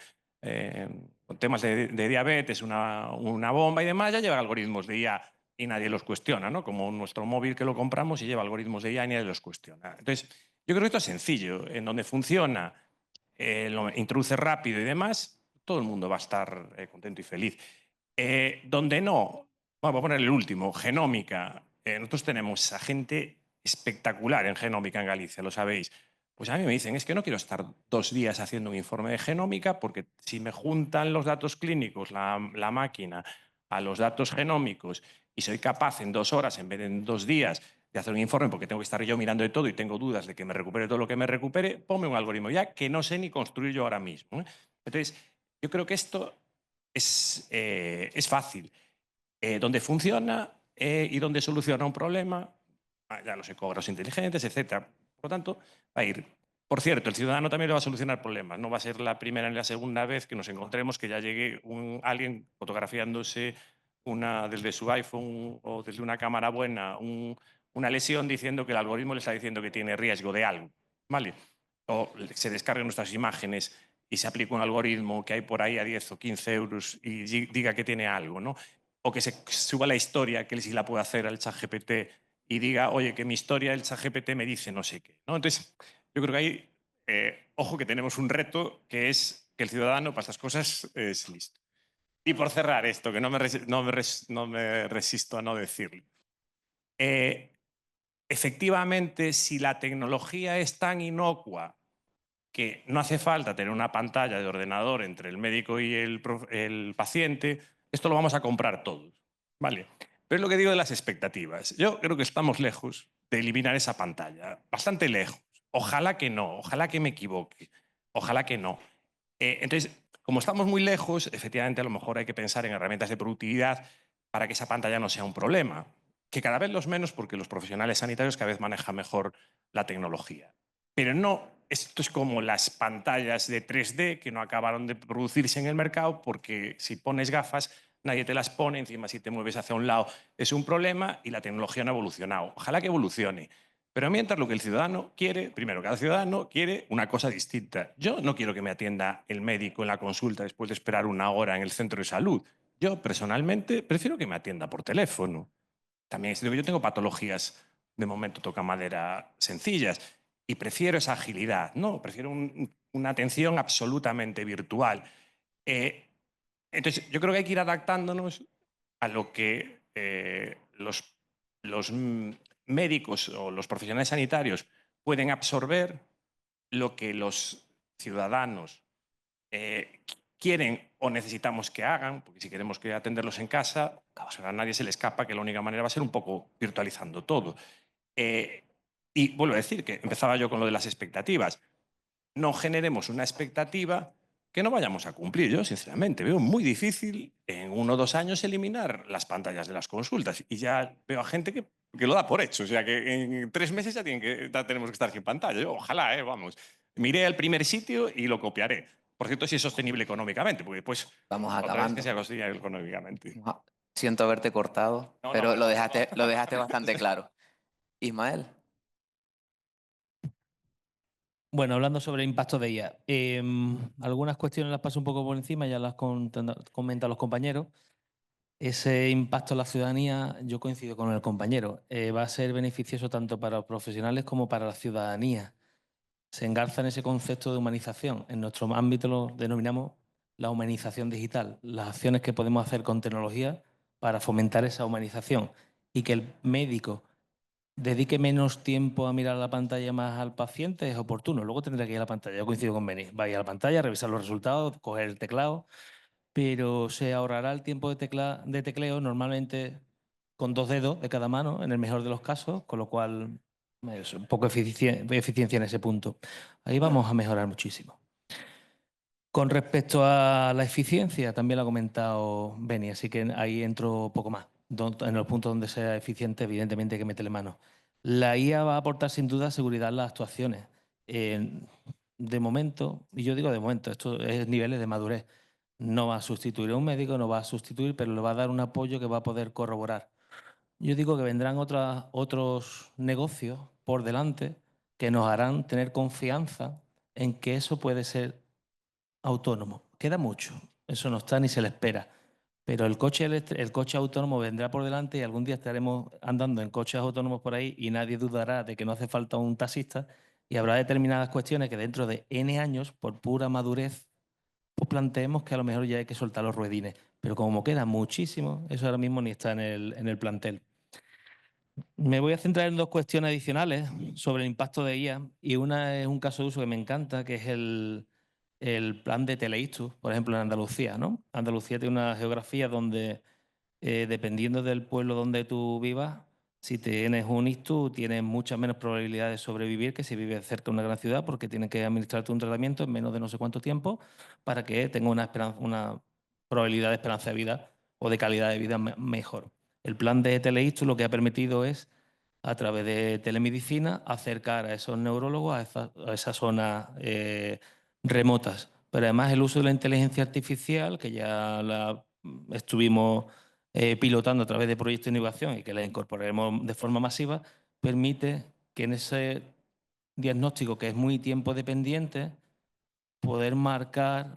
con temas de diabetes, una bomba y demás, ya lleva algoritmos de IA y nadie los cuestiona, ¿no? Como nuestro móvil que lo compramos y lleva algoritmos de IA y nadie los cuestiona. Entonces, yo creo que esto es sencillo. En donde funciona, lo introduce rápido y demás, todo el mundo va a estar contento y feliz. Donde no, vamos a poner el último, genómica. Nosotros tenemos a gente espectacular en genómica en Galicia, lo sabéis. Pues a mí me dicen, es que no quiero estar 2 días haciendo un informe de genómica porque si me juntan los datos clínicos, la máquina, a los datos genómicos y soy capaz en 2 horas, en vez de en 2 días, de hacer un informe porque tengo que estar yo mirando de todo y tengo dudas de que me recupere todo lo que me recupere, ponme un algoritmo ya que no sé ni construir yo ahora mismo, ¿eh? Entonces, yo creo que esto es fácil. Donde funciona y donde soluciona un problema, ya los ecógrafos inteligentes, etc. Por lo tanto, va a ir. Por cierto, el ciudadano también le va a solucionar problemas. No va a ser la primera ni la segunda vez que nos encontremos que ya llegue alguien fotografiándose desde su iPhone o desde una cámara buena una lesión diciendo que el algoritmo le está diciendo que tiene riesgo de algo, ¿vale? O se descarguen nuestras imágenes y se aplica un algoritmo que hay por ahí a 10 o 15 euros y diga que tiene algo, ¿no? O que se suba la historia que él sí la puede hacer al ChatGPT y diga, oye, que mi historia el ChatGPT me dice no sé qué, ¿no? Entonces, yo creo que ahí, ojo, que tenemos un reto que es que el ciudadano para estas cosas es listo. Y por cerrar esto, que no me resisto a no decirlo. Efectivamente, si la tecnología es tan inocua que no hace falta tener una pantalla de ordenador entre el médico y el paciente, esto lo vamos a comprar todos, ¿vale? Pero es lo que digo de las expectativas. Yo creo que estamos lejos de eliminar esa pantalla, bastante lejos. Ojalá que no, ojalá que me equivoque, ojalá que no. Entonces, como estamos muy lejos, efectivamente a lo mejor hay que pensar en herramientas de productividad para que esa pantalla no sea un problema, que cada vez los menos porque los profesionales sanitarios cada vez manejan mejor la tecnología. Pero no, esto es como las pantallas de 3D que no acabaron de producirse en el mercado porque si pones gafas nadie te las pone, encima si te mueves hacia un lado es un problema y la tecnología no ha evolucionado. Ojalá que evolucione. Pero mientras lo que el ciudadano quiere, primero, cada ciudadano quiere una cosa distinta. Yo no quiero que me atienda el médico en la consulta después de esperar 1 hora en el centro de salud. Yo, personalmente, prefiero que me atienda por teléfono. También es que yo tengo patologías, de momento toca madera, sencillas, y prefiero esa agilidad, ¿no? Prefiero una atención absolutamente virtual. Entonces, yo creo que hay que ir adaptándonos a lo que los médicos o los profesionales sanitarios pueden absorber, lo que los ciudadanos quieren o necesitamos que hagan, porque si queremos que atenderlos en casa, a nadie se le escapa que la única manera va a ser un poco virtualizando todo. Y vuelvo a decir que empezaba yo con lo de las expectativas. No generemos una expectativa que no vayamos a cumplir. Yo, sinceramente, veo muy difícil en 1 o 2 años eliminar las pantallas de las consultas. Y ya veo a gente que lo da por hecho. O sea, que en 3 meses ya tenemos que estar sin pantalla. Yo, ojalá, vamos. Miré al primer sitio y lo copiaré. Por cierto, si es sostenible económicamente, porque después Vamos otra vez acabando. que sea sostenible económicamente. Siento haberte cortado, No, pero no. lo dejaste bastante claro. Ismael. Bueno, hablando sobre el impacto de IA, algunas cuestiones las paso un poco por encima, ya las comentan los compañeros. Ese impacto en la ciudadanía, yo coincido con el compañero, va a ser beneficioso tanto para los profesionales como para la ciudadanía. Se engarza en ese concepto de humanización. En nuestro ámbito lo denominamos la humanización digital, las acciones que podemos hacer con tecnología para fomentar esa humanización y que el médico dedique menos tiempo a mirar la pantalla más al paciente es oportuno. Luego tendrá que ir a la pantalla. Yo coincido con Beni. Vaya a la pantalla, revisar los resultados, coger el teclado, pero se ahorrará el tiempo de tecleo normalmente con 2 dedos de cada mano, en el mejor de los casos, con lo cual es un poco eficiencia en ese punto. Ahí vamos a mejorar muchísimo. Con respecto a la eficiencia, también lo ha comentado Beni, así que ahí entro poco más. En los puntos donde sea eficiente, evidentemente hay que meterle mano. La IA va a aportar sin duda seguridad en las actuaciones. De momento, y yo digo de momento, esto es niveles de madurez. No va a sustituir a un médico, no va a sustituir, pero le va a dar un apoyo que va a poder corroborar. Yo digo que vendrán otros negocios por delante que nos harán tener confianza en que eso puede ser autónomo. Queda mucho, eso no está ni se le espera. Pero el coche autónomo vendrá por delante y algún día estaremos andando en coches autónomos por ahí y nadie dudará de que no hace falta un taxista y habrá determinadas cuestiones que dentro de N años, por pura madurez, pues planteemos que a lo mejor ya hay que soltar los ruedines. Pero como queda muchísimo, eso ahora mismo ni está en el plantel. Me voy a centrar en 2 cuestiones adicionales sobre el impacto de IA y una es un caso de uso que me encanta, que es el plan de Teleictus, por ejemplo, en Andalucía, ¿no? Andalucía tiene una geografía donde dependiendo del pueblo donde tú vivas, si tienes un ictus, tienes muchas menos probabilidades de sobrevivir que si vives cerca de una gran ciudad, porque tienes que administrarte un tratamiento en menos de no sé cuánto tiempo para que tenga una probabilidad de esperanza de vida o de calidad de vida mejor. El plan de Teleictus lo que ha permitido es, a través de telemedicina, acercar a esos neurólogos a esas zonas remotas. Pero además el uso de la inteligencia artificial, que ya la estuvimos pilotando a través de proyectos de innovación y que la incorporaremos de forma masiva, permite que en ese diagnóstico, que es muy tiempo dependiente, poder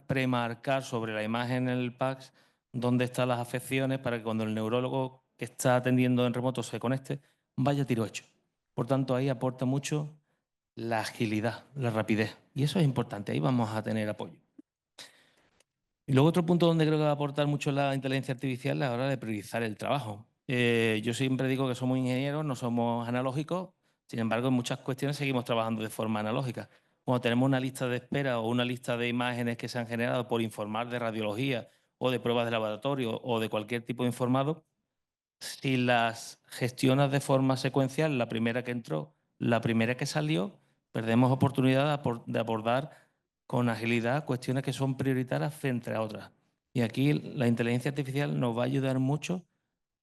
premarcar sobre la imagen en el PACS dónde están las afecciones para que cuando el neurólogo que está atendiendo en remoto se conecte, vaya tiro hecho. Por tanto, ahí aporta mucho la agilidad, la rapidez. Y eso es importante, ahí vamos a tener apoyo. Y luego otro punto donde creo que va a aportar mucho la inteligencia artificial es a la hora de priorizar el trabajo. Yo siempre digo que somos ingenieros, no somos analógicos, sin embargo en muchas cuestiones seguimos trabajando de forma analógica. Cuando tenemos una lista de espera o una lista de imágenes que se han generado por informar de radiología o de pruebas de laboratorio o de cualquier tipo de informado, si las gestionas de forma secuencial, la primera que entró, la primera que salió, perdemos oportunidad de abordar con agilidad cuestiones que son prioritarias frente a otras. Y aquí la inteligencia artificial nos va a ayudar mucho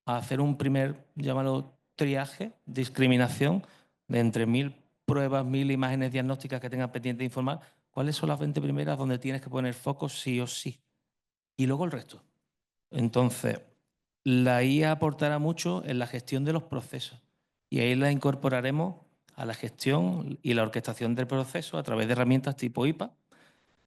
a hacer un primer, llámalo triaje, discriminación de entre 1000 pruebas, 1000 imágenes diagnósticas que tengas pendiente de informar, cuáles son las 20 primeras donde tienes que poner foco sí o sí. Y luego el resto. Entonces, la IA aportará mucho en la gestión de los procesos y ahí la incorporaremos a la gestión y la orquestación del proceso a través de herramientas tipo IPA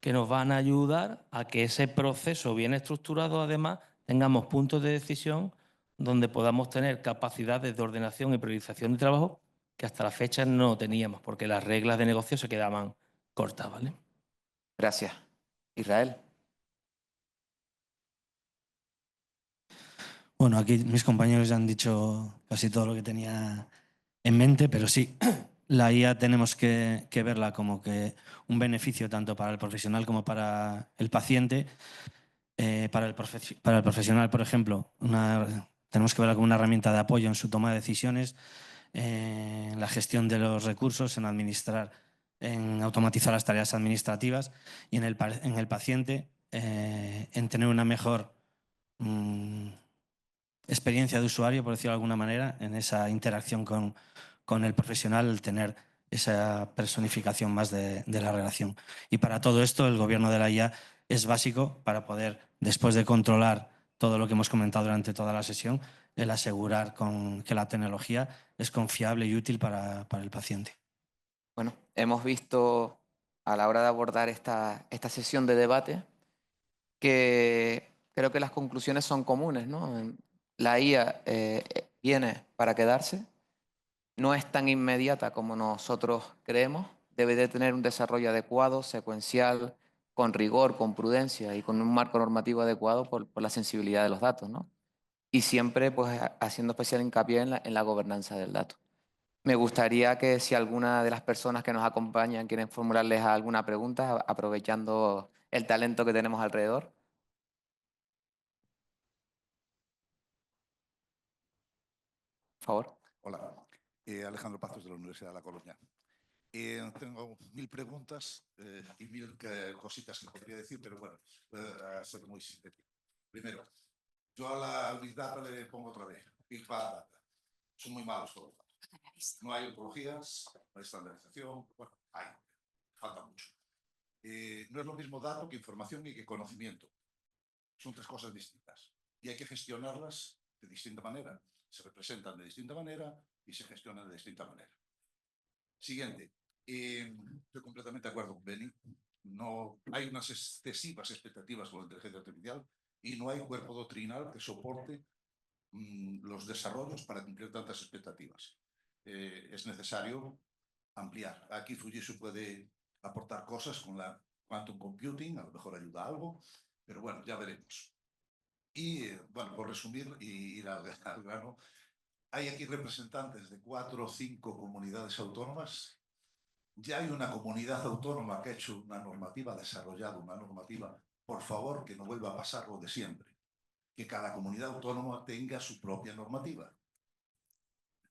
que nos van a ayudar a que ese proceso bien estructurado, además, tengamos puntos de decisión donde podamos tener capacidades de ordenación y priorización de trabajo que hasta la fecha no teníamos, porque las reglas de negocio se quedaban cortas, ¿vale? Gracias. Israel. Bueno, aquí mis compañeros ya han dicho casi todo lo que tenía en mente, pero sí, la IA tenemos que verla como que un beneficio tanto para el profesional como para el paciente. Para el profesional, por ejemplo, tenemos que verla como una herramienta de apoyo en su toma de decisiones, en la gestión de los recursos, en automatizar las tareas administrativas y en el paciente, en tener una mejor experiencia de usuario, por decirlo de alguna manera, en esa interacción con el profesional, el tener esa personificación más de la relación. Y para todo esto, el gobierno de la IA es básico para poder, después de controlar todo lo que hemos comentado durante toda la sesión, el asegurar que la tecnología es confiable y útil para el paciente. Bueno, hemos visto a la hora de abordar esta sesión de debate que creo que las conclusiones son comunes, ¿no? La IA viene para quedarse, no es tan inmediata como nosotros creemos, debe de tener un desarrollo adecuado, secuencial, con rigor, con prudencia y con un marco normativo adecuado por la sensibilidad de los datos, ¿no? Y siempre pues haciendo especial hincapié en la gobernanza del dato. Me gustaría que si alguna de las personas que nos acompañan quieren formularles alguna pregunta, aprovechando el talento que tenemos alrededor. Por favor. Hola, Alejandro Pazos de la Universidad de La Coruña. Tengo 1000 preguntas y 1000 cositas que podría decir, pero bueno, voy a ser muy sintético. Primero, yo a la Big Data le pongo otra vez, Big Data. Son muy malos todos los datos. No hay ontologías, no hay estandarización, bueno, falta mucho. No es lo mismo dato que información y que conocimiento. Son tres cosas distintas y hay que gestionarlas de distinta manera. Se representan de distinta manera y se gestionan de distinta manera. Siguiente. Estoy completamente de acuerdo con Beni. No hay unas excesivas expectativas con la inteligencia artificial y no hay cuerpo doctrinal que soporte los desarrollos para cumplir tantas expectativas. Es necesario ampliar. Aquí Fujitsu puede aportar cosas con la quantum computing, a lo mejor ayuda a algo, pero bueno, ya veremos. Y bueno, por resumir y ir al grano, hay aquí representantes de 4 o 5 comunidades autónomas. Ya hay una comunidad autónoma que ha hecho una normativa, ha desarrollado una normativa. Por favor, que no vuelva a pasar lo de siempre. que cada comunidad autónoma tenga su propia normativa.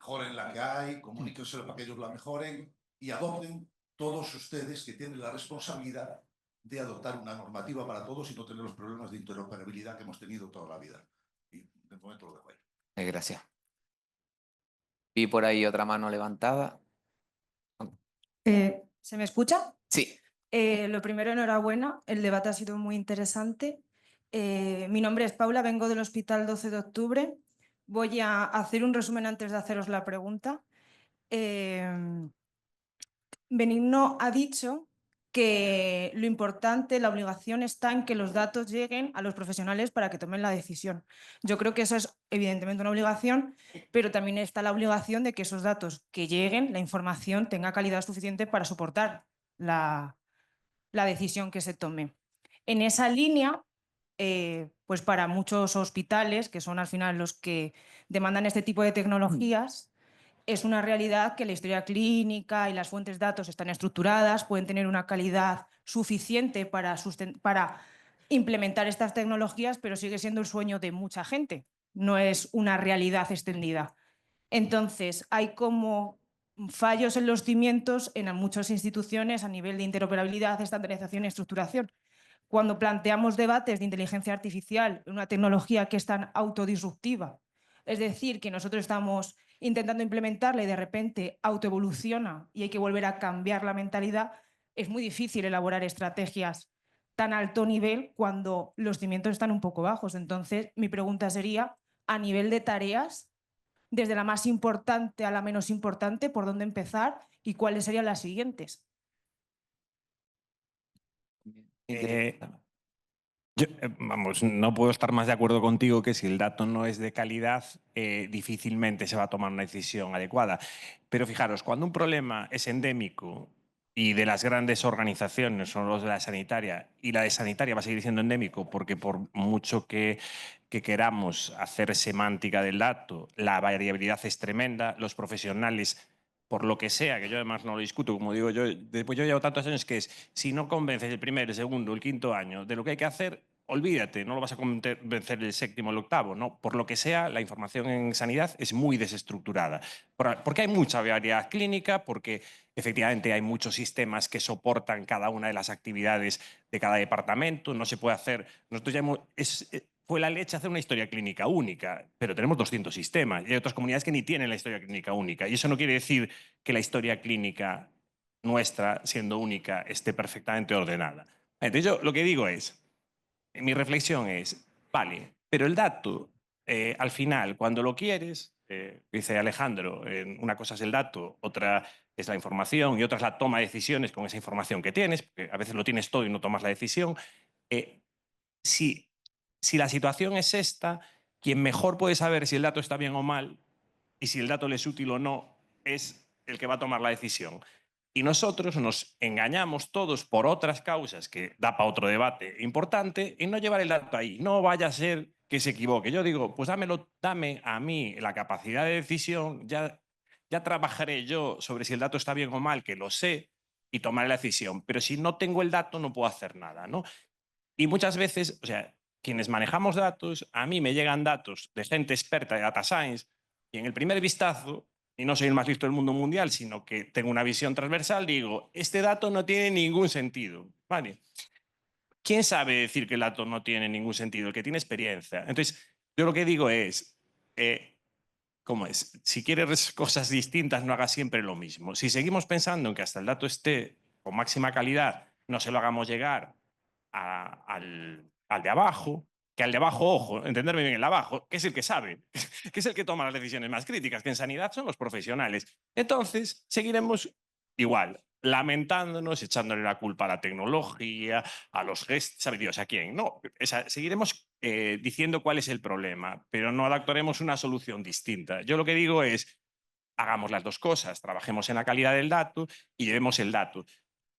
Mejoren la que hay, comuníquenselo para que ellos la mejoren y adopten todos ustedes que tienen la responsabilidad de adoptar una normativa para todos y no tener los problemas de interoperabilidad que hemos tenido toda la vida. Y de momento lo dejo ahí. Gracias. Vi por ahí otra mano levantada. ¿Se me escucha? Sí. Lo primero, enhorabuena. El debate ha sido muy interesante. Mi nombre es Paula, vengo del Hospital 12 de Octubre. Voy a hacer un resumen antes de haceros la pregunta. Benigno ha dicho que lo importante, la obligación está en que los datos lleguen a los profesionales para que tomen la decisión. Yo creo que eso es evidentemente una obligación, pero también está la obligación de que esos datos que lleguen, la información, tenga calidad suficiente para soportar la decisión que se tome. En esa línea, pues para muchos hospitales, que son al final los que demandan este tipo de tecnologías, es una realidad que la historia clínica y las fuentes de datos están estructuradas, pueden tener una calidad suficiente para implementar estas tecnologías, pero sigue siendo el sueño de mucha gente, no es una realidad extendida. Entonces, hay como fallos en los cimientos en muchas instituciones a nivel de interoperabilidad, estandarización y estructuración. Cuando planteamos debates de inteligencia artificial, una tecnología que es tan autodisruptiva, es decir, que nosotros estamos intentando implementarla y de repente autoevoluciona y hay que volver a cambiar la mentalidad, es muy difícil elaborar estrategias tan alto nivel cuando los cimientos están un poco bajos. Entonces, mi pregunta sería, a nivel de tareas, desde la más importante a la menos importante, ¿por dónde empezar y cuáles serían las siguientes? Vamos, no puedo estar más de acuerdo contigo que si el dato no es de calidad, difícilmente se va a tomar una decisión adecuada. Pero fijaros, cuando un problema es endémico y de las grandes organizaciones son los de la sanitaria, y la de sanitaria va a seguir siendo endémico porque por mucho que queramos hacer semántica del dato, la variabilidad es tremenda, los profesionales, por lo que sea, que yo además no lo discuto, como digo yo, después yo llevo tantos años que es, si no convences el primer, el segundo, el quinto año de lo que hay que hacer, olvídate, no lo vas a convencer el séptimo o el octavo, ¿no? Por lo que sea, la información en sanidad es muy desestructurada, porque hay mucha variedad clínica, porque efectivamente hay muchos sistemas que soportan cada una de las actividades de cada departamento, no se puede hacer, nosotros ya fue la leche hacer una historia clínica única, pero tenemos 200 sistemas y hay otras comunidades que ni tienen la historia clínica única. Y eso no quiere decir que la historia clínica nuestra, siendo única, esté perfectamente ordenada. Entonces yo lo que digo es, mi reflexión es, vale, pero el dato, al final, cuando lo quieres, dice Alejandro, una cosa es el dato, otra es la información y otra es la toma de decisiones con esa información que tienes, porque a veces lo tienes todo y no tomas la decisión. Si la situación es esta, quien mejor puede saber si el dato está bien o mal y si el dato le es útil o no es el que va a tomar la decisión. Y nosotros nos engañamos todos por otras causas que da para otro debate importante en no llevar el dato ahí. No vaya a ser que se equivoque. Yo digo, pues dame a mí la capacidad de decisión, ya trabajaré yo sobre si el dato está bien o mal, que lo sé, y tomaré la decisión. Pero si no tengo el dato no puedo hacer nada, ¿no? Y muchas veces, o sea, quienes manejamos datos, a mí me llegan datos de gente experta de data science y en el primer vistazo, y no soy el más listo del mundo mundial, sino que tengo una visión transversal, digo, este dato no tiene ningún sentido. ¿Vale? ¿Quién sabe decir que el dato no tiene ningún sentido? El que tiene experiencia. Entonces, yo lo que digo es, ¿cómo es? Si quieres cosas distintas, no hagas siempre lo mismo. Si seguimos pensando en que hasta el dato esté con máxima calidad, no se lo hagamos llegar al de abajo, que al de abajo, ojo, entenderme bien, el de abajo, que es el que sabe, que es el que toma las decisiones más críticas, que en sanidad son los profesionales. Entonces, seguiremos igual, lamentándonos, echándole la culpa a la tecnología, a los gestos, sabe Dios a quién. No, seguiremos diciendo cuál es el problema, pero no adaptaremos una solución distinta. Yo lo que digo es, hagamos las dos cosas, trabajemos en la calidad del dato y llevemos el dato.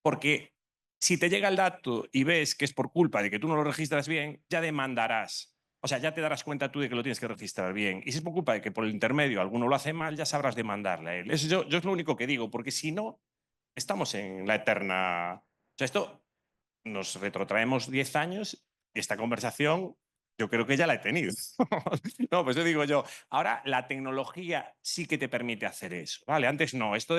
Porque si te llega el dato y ves que es por culpa de que tú no lo registras bien, ya demandarás. O sea, ya te darás cuenta tú de que lo tienes que registrar bien. Y si es por culpa de que por el intermedio alguno lo hace mal, ya sabrás demandarle a él. Eso yo es lo único que digo, porque si no, estamos en la eterna... O sea, esto nos retrotraemos 10 años y esta conversación Yo creo que ya la he tenido. No, pues yo digo yo, ahora la tecnología sí que te permite hacer eso, ¿vale? Antes no, esto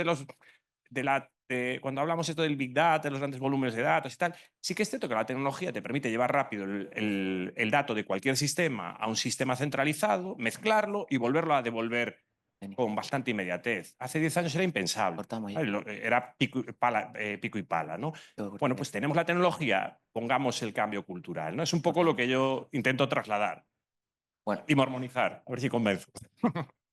cuando hablamos esto del Big Data, de los grandes volúmenes de datos y tal, sí que es cierto que la tecnología te permite llevar rápido el dato de cualquier sistema a un sistema centralizado, mezclarlo y volverlo a devolver con bastante inmediatez. Hace 10 años era impensable. Cortamos ya. ¿Vale? Era pico y pala, ¿no? Bueno, pues tenemos la tecnología, pongamos el cambio cultural, ¿no? Es un poco lo que yo intento trasladar. Bueno. Y mormonizar, a ver si convenzo.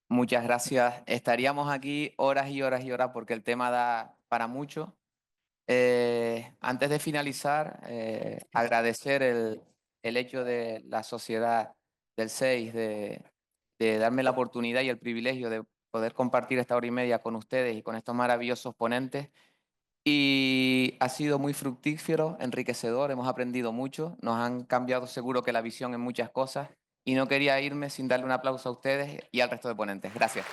Muchas gracias. Estaríamos aquí horas y horas y horas porque el tema da para mucho. Antes de finalizar, agradecer el hecho de la sociedad del 6 de darme la oportunidad y el privilegio de poder compartir esta hora y media con ustedes y con estos maravillosos ponentes. Y ha sido muy fructífero, enriquecedor, hemos aprendido mucho, nos han cambiado seguro que la visión en muchas cosas y no quería irme sin darle un aplauso a ustedes y al resto de ponentes. Gracias.